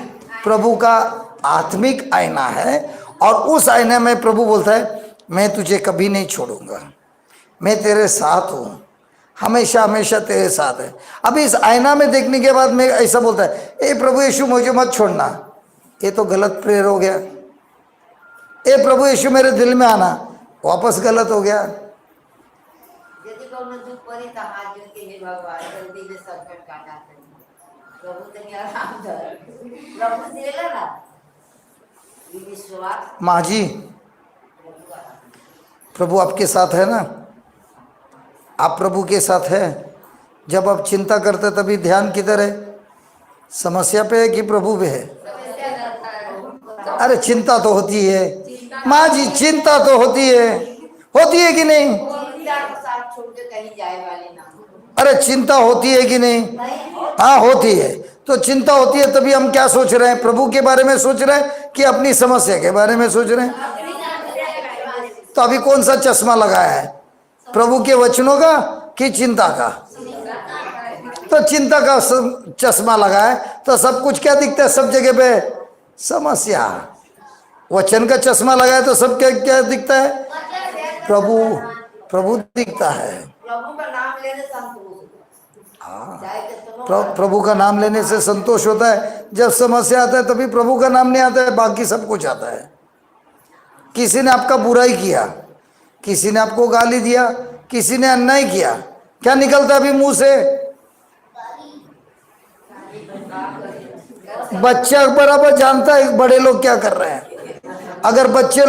प्रभु का आत्मिक आईना है, और उस आईने में प्रभु बोलता है मैं तुझे कभी नहीं छोड़ूंगा, मैं तेरे साथ हूँ, हमेशा हमेशा तेरे साथ है। अभी इस आईना में देखने के बाद मैं ऐसा बोलता है ए प्रभु यीशु मुझे मत छोड़ना, ये तो गलत प्रेयर हो गया। ए प्रभु यीशु मेरे दिल में आना, वापस गलत हो गया। यदि कोनो दुख परी त हाथ जोड़ के हे भगवान जल्दी से संकट काटा प्रभु तनी आराम दर प्रभु देला ना ये विश्वास। माँ जी, प्रभु आपके साथ है ना? आप प्रभु के साथ है। जब आप चिंता करते तभी ध्यान किधर है? समस्या पे है कि प्रभु पे है? अरे चिंता तो होती है माँ जी, चिंता तो होती है कि नहीं? चिंता को साथ छोड़ के कहीं जाए वाले ना। अरे चिंता होती है कि नहीं? नहीं हाँ होती है। तो चिंता होती है तभी हम क्या सोच रहे हैं, प्रभु के बारे में सोच रहे हैं कि अपनी समस्या के बारे में सोच रहे हैं। तो अभी कौन सा चश्मा लगाया है, प्रभु के वचनों का कि चिंता का? तो चिंता का चश्मा लगाए तो सब कुछ क्या दिखता है, सब जगह पे समस्या। वचन का चश्मा लगाए तो सब क्या क्या दिखता है, प्रभु प्रभु दिखता है। प्रभु का नाम लेने संतोष। हाँ, चाहे कितनों प्रभु का नाम लेने से संतोष होता है। जब समस्या आता है तभी प्रभु का नाम नहीं आता है, बाकी सब कुछ आता है। किसी ने आपका बुराई किया, किसी ने आपको गाली दिया, किसी ने अन्याय किया, क्या निकलता है अभी मुंह से? बच्चा बराबर जानता है बड़े लोग क्या कर रहे हैं। अगर बच्चे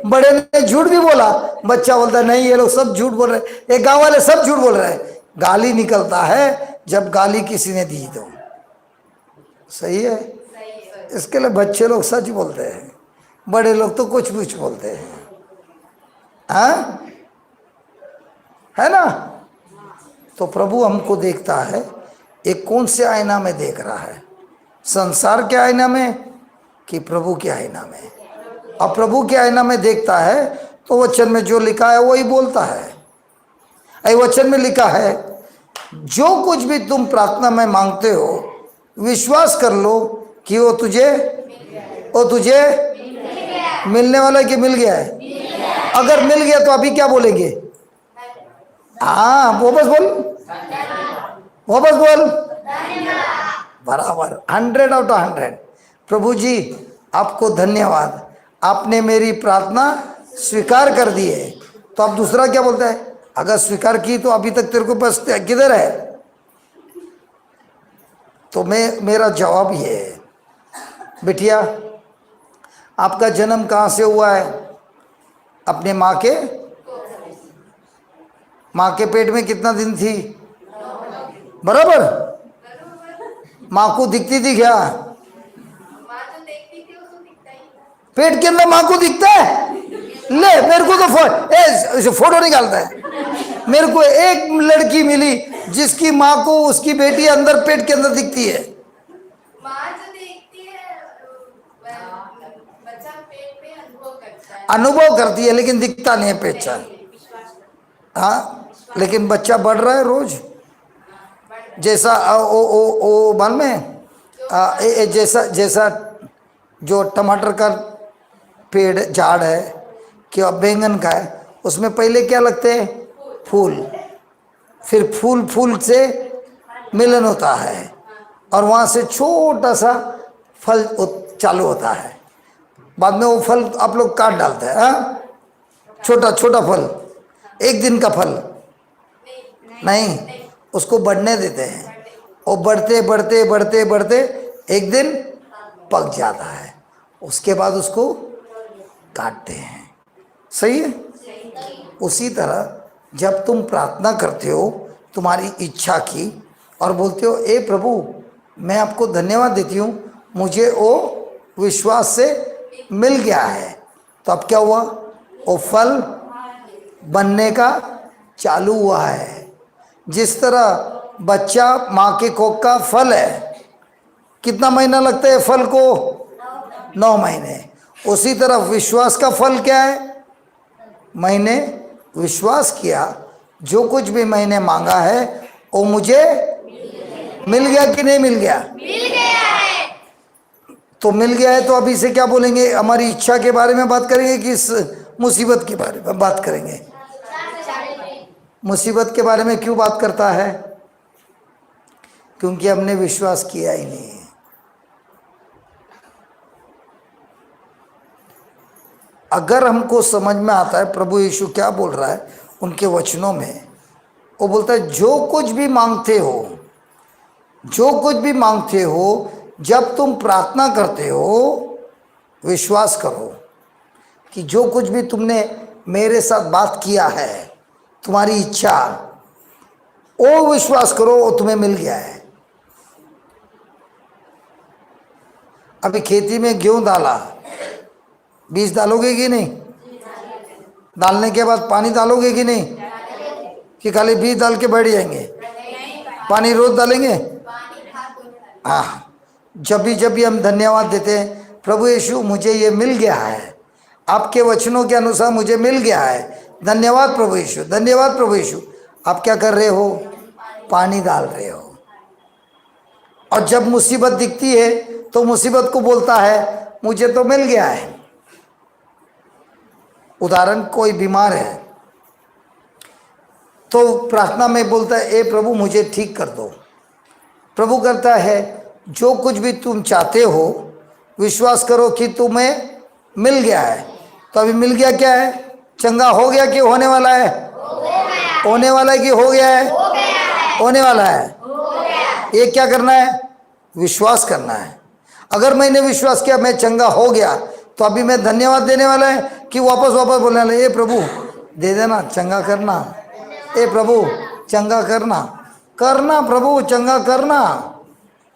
बड़े ने झूठ भी बोला, बच्चा बोलता है नहीं ये लोग सब झूठ बोल रहे हैं, ये गांव वाले सब झूठ बोल रहे हैं। गाली निकलता है जब गाली किसी ने दी तो। सही है, इसके लिए बच्चे लोग सच बोलते हैं, बड़े लोग तो कुछ कुछ बोलते हैं। हाँ है ना? तो प्रभु हमको देखता है, एक कौन से आईना में देख रहा है, संसार के आईना में कि प्रभु के आईना में? अब प्रभु के आईना में देखता है तो वचन में जो लिखा है वही बोलता है। ऐ वचन में लिखा है, जो कुछ भी तुम प्रार्थना में मांगते हो विश्वास कर लो कि वो तुझे मिलने वाला है कि मिल गया है। अगर मिल गया तो अभी क्या बोलेंगे? हाँ वापस बोल बराबर 100/100। प्रभु जी आपको धन्यवाद, आपने मेरी प्रार्थना स्वीकार कर दी है। तो अब दूसरा क्या बोलता है, अगर स्वीकार की तो अभी तक तेरे को पास किधर है? तो मेरा जवाब ये है, बिटिया आपका जन्म कहाँ से हुआ है? अपने माँ के पेट में कितना दिन थी? बराबर। माँ को दिखती थी क्या? पेट के अंदर माँ को दिखता है? ले मेरे को तो फोटो निकालता है। मेरे को एक लड़की मिली जिसकी माँ को उसकी बेटी अंदर पेट के अंदर दिखती है। माँ जो देखती है बच्चा पेट में अनुभव करती है लेकिन दिखता नहीं है पेचा। हाँ लेकिन बच्चा बढ़ रहा है रोज। जैसा ओ मालूम है जैसा जो टमाटर का पेड़ झाड़ है कि बैंगन का है, उसमें पहले क्या लगते हैं? फूल। फिर फूल से मिलन होता है और वहाँ से छोटा सा फल चालू होता है। बाद में वो फल आप लोग काट डालते हैं। हाँ छोटा छोटा फल, एक दिन का फल नहीं, उसको बढ़ने देते हैं। और बढ़ते एक दिन पक जाता है, उसके बाद उसको काटते हैं। सही है? उसी तरह जब तुम प्रार्थना करते हो तुम्हारी इच्छा की और बोलते हो ए प्रभु मैं आपको धन्यवाद देती हूँ, मुझे वो विश्वास से मिल गया है, तो अब क्या हुआ? वो फल बनने का चालू हुआ है। जिस तरह बच्चा माँ के कोख का फल है, कितना महीना लगता है फल को? 9 महीने। उसी तरह विश्वास का फल क्या है? मैंने विश्वास किया, जो कुछ भी मैंने मांगा है वो मुझे मिल गया कि नहीं मिल गया? मिल गया है। तो मिल गया है तो अभी से क्या बोलेंगे? हमारी इच्छा के बारे में बात करेंगे कि इस मुसीबत के बारे में बात करेंगे? मुसीबत के बारे में क्यों बात करता है? क्योंकि हमने विश्वास किया ही नहीं है। अगर हमको समझ में आता है प्रभु यीशु क्या बोल रहा है उनके वचनों में, वो बोलता है जो कुछ भी मांगते हो जब तुम प्रार्थना करते हो विश्वास करो कि जो कुछ भी तुमने मेरे साथ बात किया है, तुम्हारी इच्छा, वो विश्वास करो वो तुम्हें मिल गया है। अभी खेती में गेहूं डाला, बीज डालोगे कि नहीं? डालने के बाद पानी डालोगे कि नहीं? कि खाली बीज डाल के बैठ जाएंगे? पानी रोज डालेंगे? जब भी हम धन्यवाद देते हैं, प्रभु यीशु मुझे ये मिल गया है, आपके वचनों के अनुसार मुझे मिल गया है, धन्यवाद प्रभु यीशु, धन्यवाद प्रभु यीशु। आप क्या कर रहे हो? पानी डाल रहे हो। और जब मुसीबत दिखती है तो मुसीबत को बोलता है मुझे तो मिल गया है। उदाहरण, कोई बीमार है तो प्रार्थना में बोलता है ए प्रभु मुझे ठीक कर दो। प्रभु करता है जो कुछ भी तुम चाहते हो विश्वास करो कि तुम्हें मिल गया है। तो अभी मिल गया क्या है? चंगा हो गया कि होने वाला है? होने वाला है कि हो गया है? होने वाला है। ये क्या करना है? विश्वास करना है। अगर मैंने विश्वास किया मैं चंगा हो गया तो अभी मैं धन्यवाद देने वाला है कि वापस बोलने वाला ए प्रभु दे देना, चंगा करना, ए प्रभु चंगा करना, करना प्रभु चंगा करना।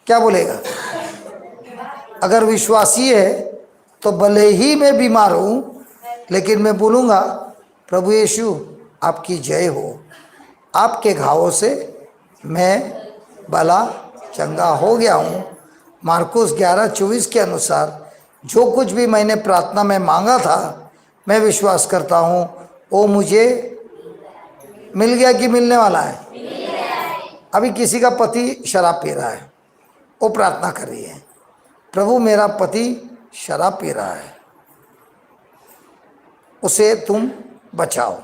क्या बोलेगा? अगर विश्वासी है तो भले ही मैं बीमार हूँ लेकिन मैं बोलूँगा प्रभु यीशु आपकी जय हो, आपके घावों से मैं भला चंगा हो गया हूँ। मार्कुस 11:24 के अनुसार जो कुछ भी मैंने प्रार्थना में मांगा था मैं विश्वास करता हूँ वो मुझे मिल गया कि मिलने वाला है। अभी किसी का पति शराब पी रहा है, वो प्रार्थना कर रही है प्रभु मेरा पति शराब पी रहा है, उसे तुम बचाओ।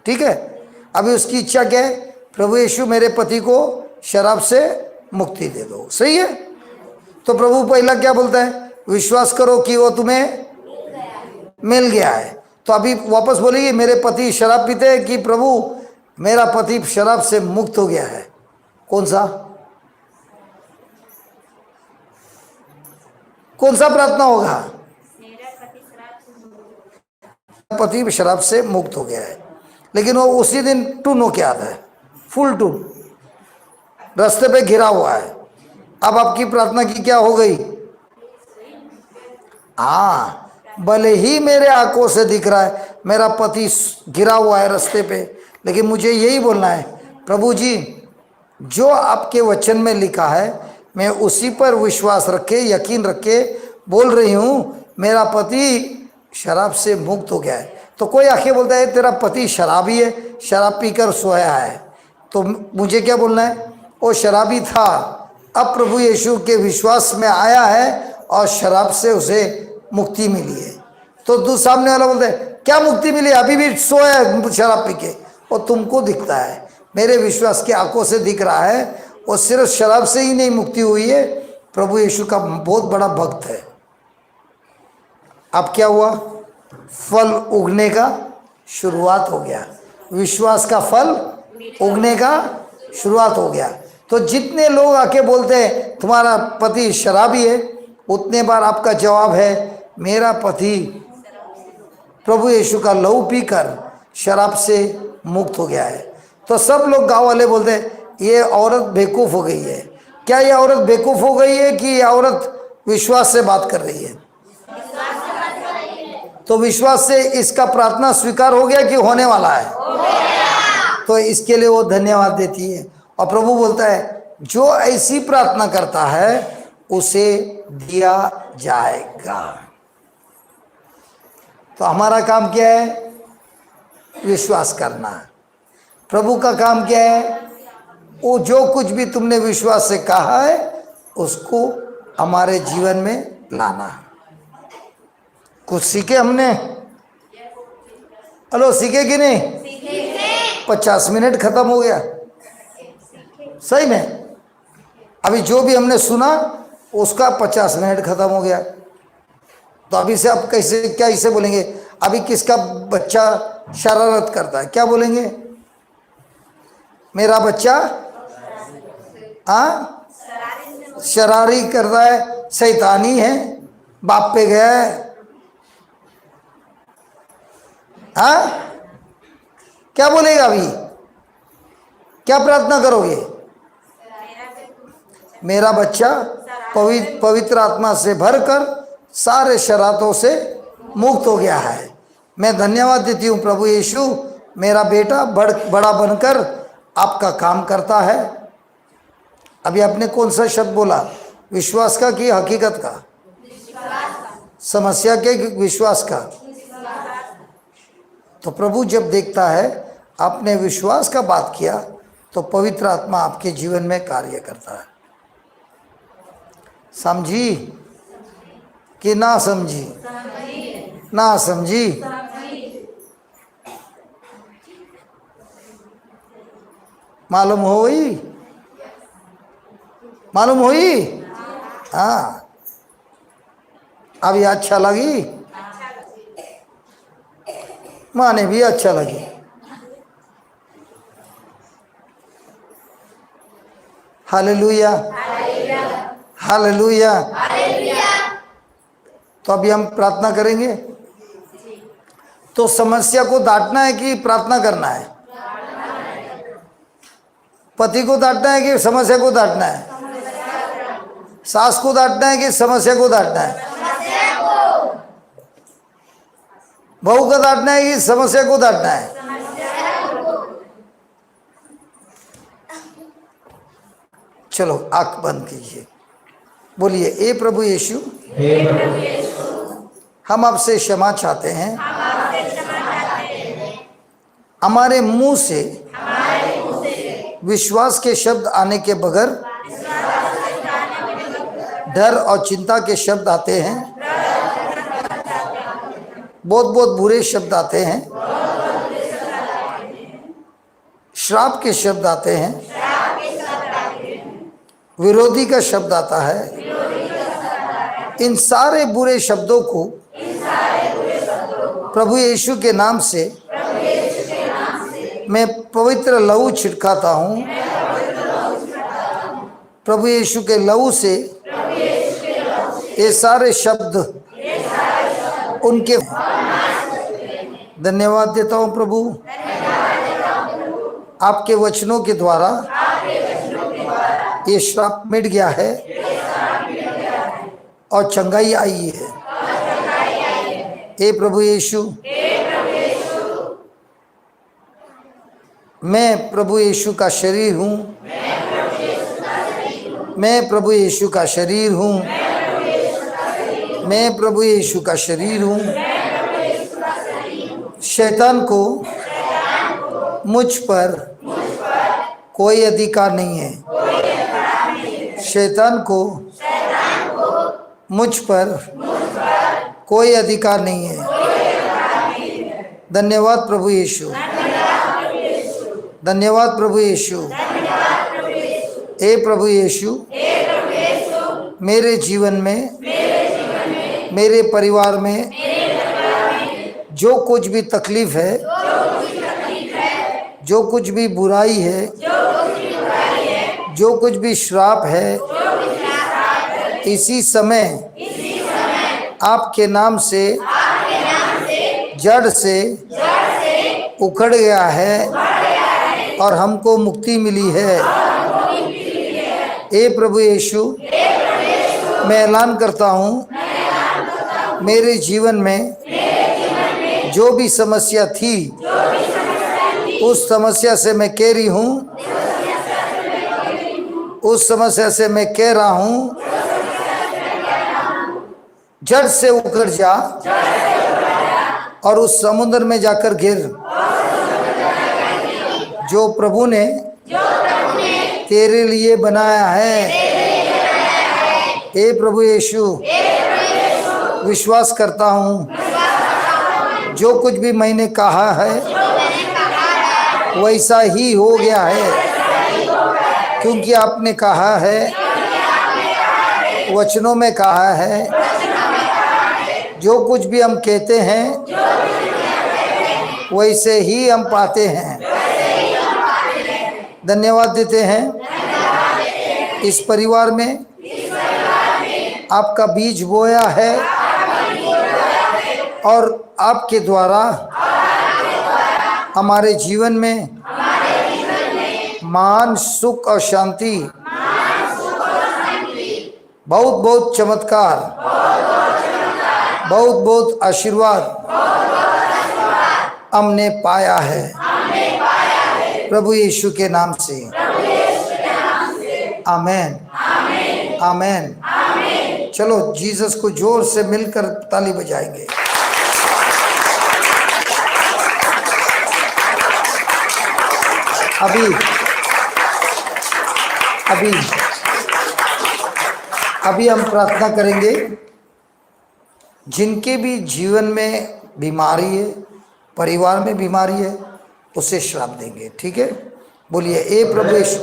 ठीक है, अभी उसकी इच्छा क्या है? प्रभु यीशु मेरे पति को शराब से मुक्ति दे दो। सही है। तो प्रभु पहला क्या बोलता है? विश्वास करो कि वो तुम्हें मिल गया है। तो अभी वापस बोलेगी मेरे पति शराब पीते हैं कि प्रभु मेरा पति शराब से मुक्त हो गया है। कौन सा प्रार्थना होगा? पति शराब से मुक्त हो गया है, लेकिन वो उसी दिन टून होके आता है, फुल टून, रास्ते पे घिरा हुआ है। अब आपकी प्रार्थना की क्या हो गई? हाँ, भले ही मेरे आंखों से दिख रहा है मेरा पति गिरा हुआ है रास्ते पे, लेकिन मुझे यही बोलना है प्रभु जी जो आपके वचन में लिखा है मैं उसी पर विश्वास रखे, यकीन रखे बोल रही हूँ मेरा पति शराब से मुक्त हो गया है। तो कोई आके बोलता है तेरा पति शराबी है, शराब पीकर सोया है, तो मुझे क्या बोलना है? वो शराबी था, अब प्रभु यीशु के विश्वास में आया है और शराब से उसे मुक्ति मिली है। तो सामने वाला बोलता है क्या मुक्ति मिली? अभी भी सोया है शराब पी के। वो तुमको दिखता है, मेरे विश्वास की आंखों से दिख रहा है वो सिर्फ शराब से ही नहीं मुक्ति हुई है, प्रभु यीशु का बहुत बड़ा भक्त है। अब क्या हुआ? फल उगने का शुरुआत हो गया, विश्वास का फल उगने का शुरुआत हो गया। तो जितने लोग आके बोलते हैं तुम्हारा पति शराबी है, उतने बार आपका जवाब है मेरा पति प्रभु यीशु का लहू पीकर शराब से मुक्त हो गया है। तो सब लोग गांव वाले बोलते हैं ये औरत बेवकूफ़ हो गई है। क्या ये औरत बेवकूफ़ हो गई है कि ये औरत विश्वास से बात कर रही है? तो विश्वास से इसका प्रार्थना स्वीकार हो गया कि होने वाला है? तो इसके लिए वो धन्यवाद देती है। और प्रभु बोलता है जो ऐसी प्रार्थना करता है उसे दिया जाएगा। तो हमारा काम क्या है? विश्वास करना। प्रभु का काम क्या है? वो जो कुछ भी तुमने विश्वास से कहा है उसको हमारे जीवन में लाना। कुछ सीखे हमने? हेलो, सीखे कि नहीं? 50 मिनट खत्म हो गया सही में। अभी जो भी हमने सुना उसका 50 मिनट खत्म हो गया। तो अभी से आप कैसे क्या इसे बोलेंगे? अभी किसका बच्चा शरारत करता है क्या बोलेंगे? मेरा बच्चा शरारी करता है, शैतानी है, बाप पे गया है। क्या बोलेगा? अभी क्या प्रार्थना करोगे? मेरा बच्चा पवित्र आत्मा से भरकर सारे शरारतों से मुक्त हो गया है। मैं धन्यवाद देती हूँ प्रभु यीशु, मेरा बेटा बड़ा बनकर आपका काम करता है। अभी आपने कौन सा शब्द बोला? विश्वास का कि हकीकत का? समस्या के कि विश्वास का? तो प्रभु जब देखता है आपने विश्वास का बात किया तो पवित्र आत्मा आपके जीवन में कार्य करता है। समझी कि ना समझी? ना समझी? मालूम हो गई? मालूम हुई? हाँ, अब ये अच्छा लगी? माने भी अच्छा लगी। Hallelujah, hallelujah. तो अभी हम प्रार्थना करेंगे। तो समस्या को डांटना है कि प्रार्थना करना है? पति को डांटना है कि समस्या को डांटना है? सास को डांटना है कि समस्या को डांटना है? बहू को डांटना है कि समस्या को डांटना है? चलो आंख बंद कीजिए, बोलिए, ए प्रभु यीशु, हम आपसे क्षमा चाहते हैं। हमारे मुंह से विश्वास के शब्द आने के बगैर डर और चिंता के शब्द आते हैं, बहुत बहुत बुरे शब्द आते हैं, श्राप के शब्द आते हैं, विरोधी का शब्द आता है। इन सारे बुरे शब्दों को प्रभु यीशु के नाम से मैं पवित्र लहू छिड़काता हूँ। प्रभु यीशु के लहू से ये सारे शब्द उनके, धन्यवाद देता हूँ प्रभु, आपके वचनों के द्वारा ये श्राप मिट गया है और चंगाई आई है। हे प्रभु यीशु, मैं प्रभु यीशु का शरीर हूँ, मैं प्रभु यीशु का शरीर हूँ, मैं प्रभु यीशु का शरीर हूँ। शैतान को मुझ पर कोई अधिकार नहीं है। शैतान को मुझ पर कोई अधिकार नहीं है। धन्यवाद प्रभु यीशु, धन्यवाद प्रभु यीशु। हे प्रभु यीशु, मेरे जीवन में, मेरे परिवार में जो कुछ भी तकलीफ है, जो कुछ भी बुराई है, जो कुछ भी श्राप है, इसी समय आपके नाम से जड़ से उखड़ गया है और हमको मुक्ति मिली है। हे प्रभु यीशु, मैं ऐलान करता हूँ, मेरे जीवन में जो भी समस्या थी उस समस्या से मैं कह रही हूँ, उस समस्या से मैं कह रहा हूँ, जड़ से उखड़ जा और उस समुद्र में जाकर गिर जो प्रभु ने तेरे लिए बनाया है। हे प्रभु यीशु, विश्वास करता हूँ, जो कुछ भी मैंने कहा है वैसा ही हो गया है, क्योंकि आपने कहा है, वचनों में कहा है, जो कुछ भी हम कहते हैं वैसे ही हम पाते हैं। धन्यवाद देते हैं। इस परिवार में आपका बीज बोया है और आपके द्वारा हमारे जीवन में महान सुख और शांति, बहुत बहुत चमत्कार, बहुत बहुत आशीर्वाद हमने पाया है प्रभु यीशु के नाम से। आमेन। आमेन। चलो जीसस को जोर से मिलकर ताली बजाएंगे। अभी हम प्रार्थना करेंगे। जिनके भी जीवन में बीमारी है, परिवार में बीमारी है, उसे श्राप देंगे। ठीक है, बोलिए ए प्रभु यीशु।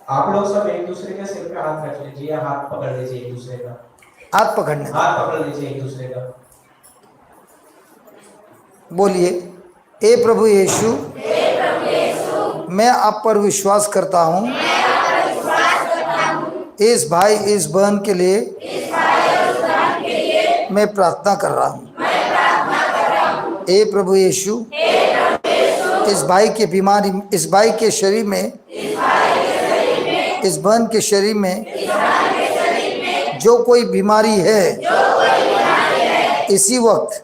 आप लोग सब एक दूसरे के सिर पे हाथ रख लीजिए, हाथ पकड़ लीजिए एक दूसरे का। हाथ पकड़ने, हाथ पकड़ लीजिए एक दूसरे का। बोलिए ए प्रभु यीशु, मैं आप पर विश्वास करता हूँ। इस भाई इस बहन के लिए मैं प्रार्थना कर रहा हूँ। ए प्रभु यीशु, इस भाई के बीमारी, इस भाई के शरीर में, इस बहन के शरीर में जो कोई बीमारी है, इसी वक्त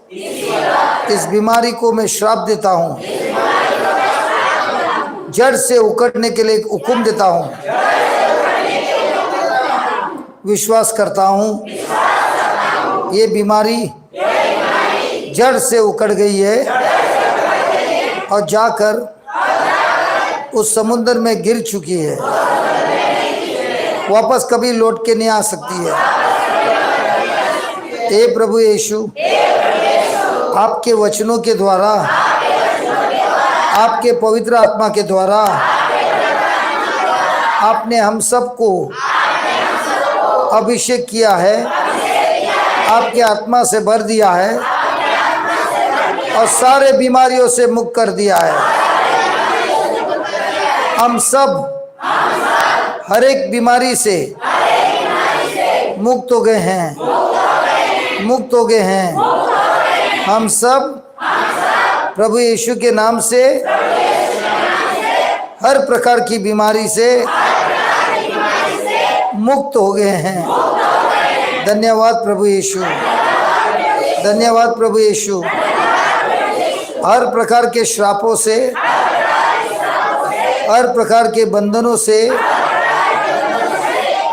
इस बीमारी को मैं श्राप देता हूँ। जड़ से उखड़ने के लिए हुक्म देता हूँ। विश्वास करता हूँ ये बीमारी जड़ से उखड़ गई है और जाकर उस समुद्र में गिर चुकी है, वापस कभी लौट के नहीं आ सकती है। हे प्रभु यीशु, आपके वचनों के द्वारा, आपके पवित्र आत्मा के द्वारा आपने हम सबको अभिषेक किया है, आपके आत्मा से भर दिया है और सारे बीमारियों से मुक्त कर दिया है। हम सब हर एक बीमारी से मुक्त हो गए हैं, मुक्त हो गए हैं। हम सब प्रभु यीशु के नाम से हर प्रकार की बीमारी से मुक्त हो गए हैं। धन्यवाद प्रभु यीशु, धन्यवाद प्रभु यीशु। हर प्रकार के श्रापों से, हर प्रकार के बंधनों से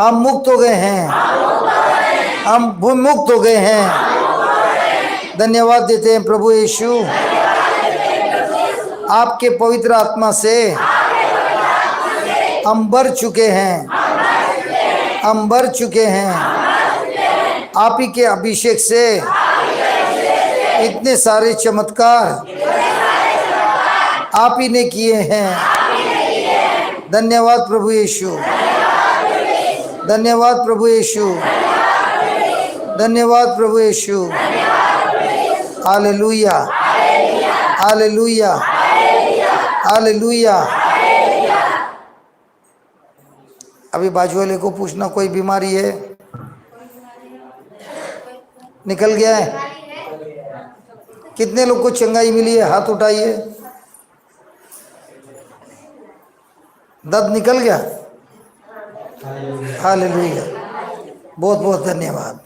हम मुक्त हो गए हैं, हम मुक्त हो गए हैं। धन्यवाद देते हैं प्रभु यीशु। आपके पवित्र आत्मा से हम भर चुके हैं, हम भर चुके हैं। आप ही के अभिषेक से इतने सारे चमत्कार आप ही ने किए हैं। धन्यवाद प्रभु यीशु, धन्यवाद प्रभु यीशु, धन्यवाद प्रभु यीशु। Hallelujah, hallelujah, hallelujah. अभी बाजू वाले को पूछना कोई बीमारी है? निकल गया है? कितने लोग को चंगाई मिली है? हाथ उठाइए। दर्द निकल गया? हालेलुया, बहुत बहुत धन्यवाद।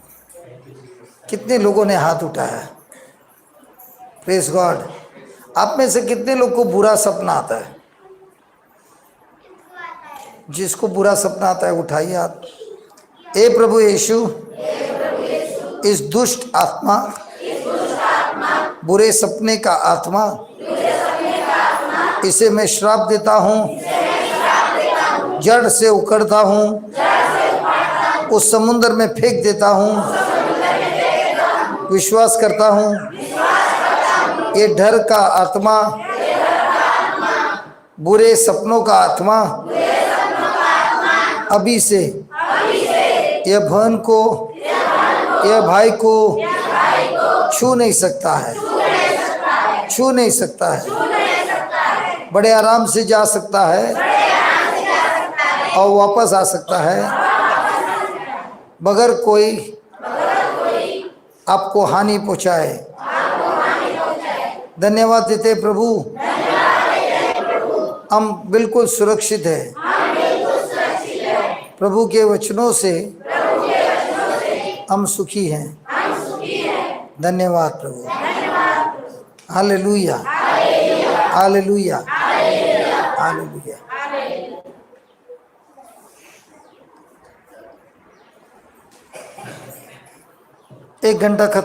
कितने लोगों ने हाथ उठाया? Praise God. आप में से कितने लोग को बुरा सपना आता है? जिसको बुरा सपना आता है उठाइए हाथ। ए प्रभु यीशु, इस दुष्ट आत्मा, बुरे सपने का आत्मा, इसे मैं श्राप देता हूँ, जड़ से उखड़ता हूँ, उस समुद्र में फेंक देता हूँ। विश्वास करता हूँ ये डर का आत्मा, बुरे सपनों का आत्मा अभी से यह बहन को, यह भाई को छू नहीं सकता है, छू नहीं सकता है। बड़े आराम से जा सकता है और वापस आ सकता है, मगर कोई आपको हानि पहुंचाए। धन्यवाद देते प्रभु, हम बिल्कुल सुरक्षित है प्रभु के वचनों से, हम सुखी हैं। धन्यवाद प्रभु। Hallelujah, hallelujah, hallelujah. 1 घंटा खत्म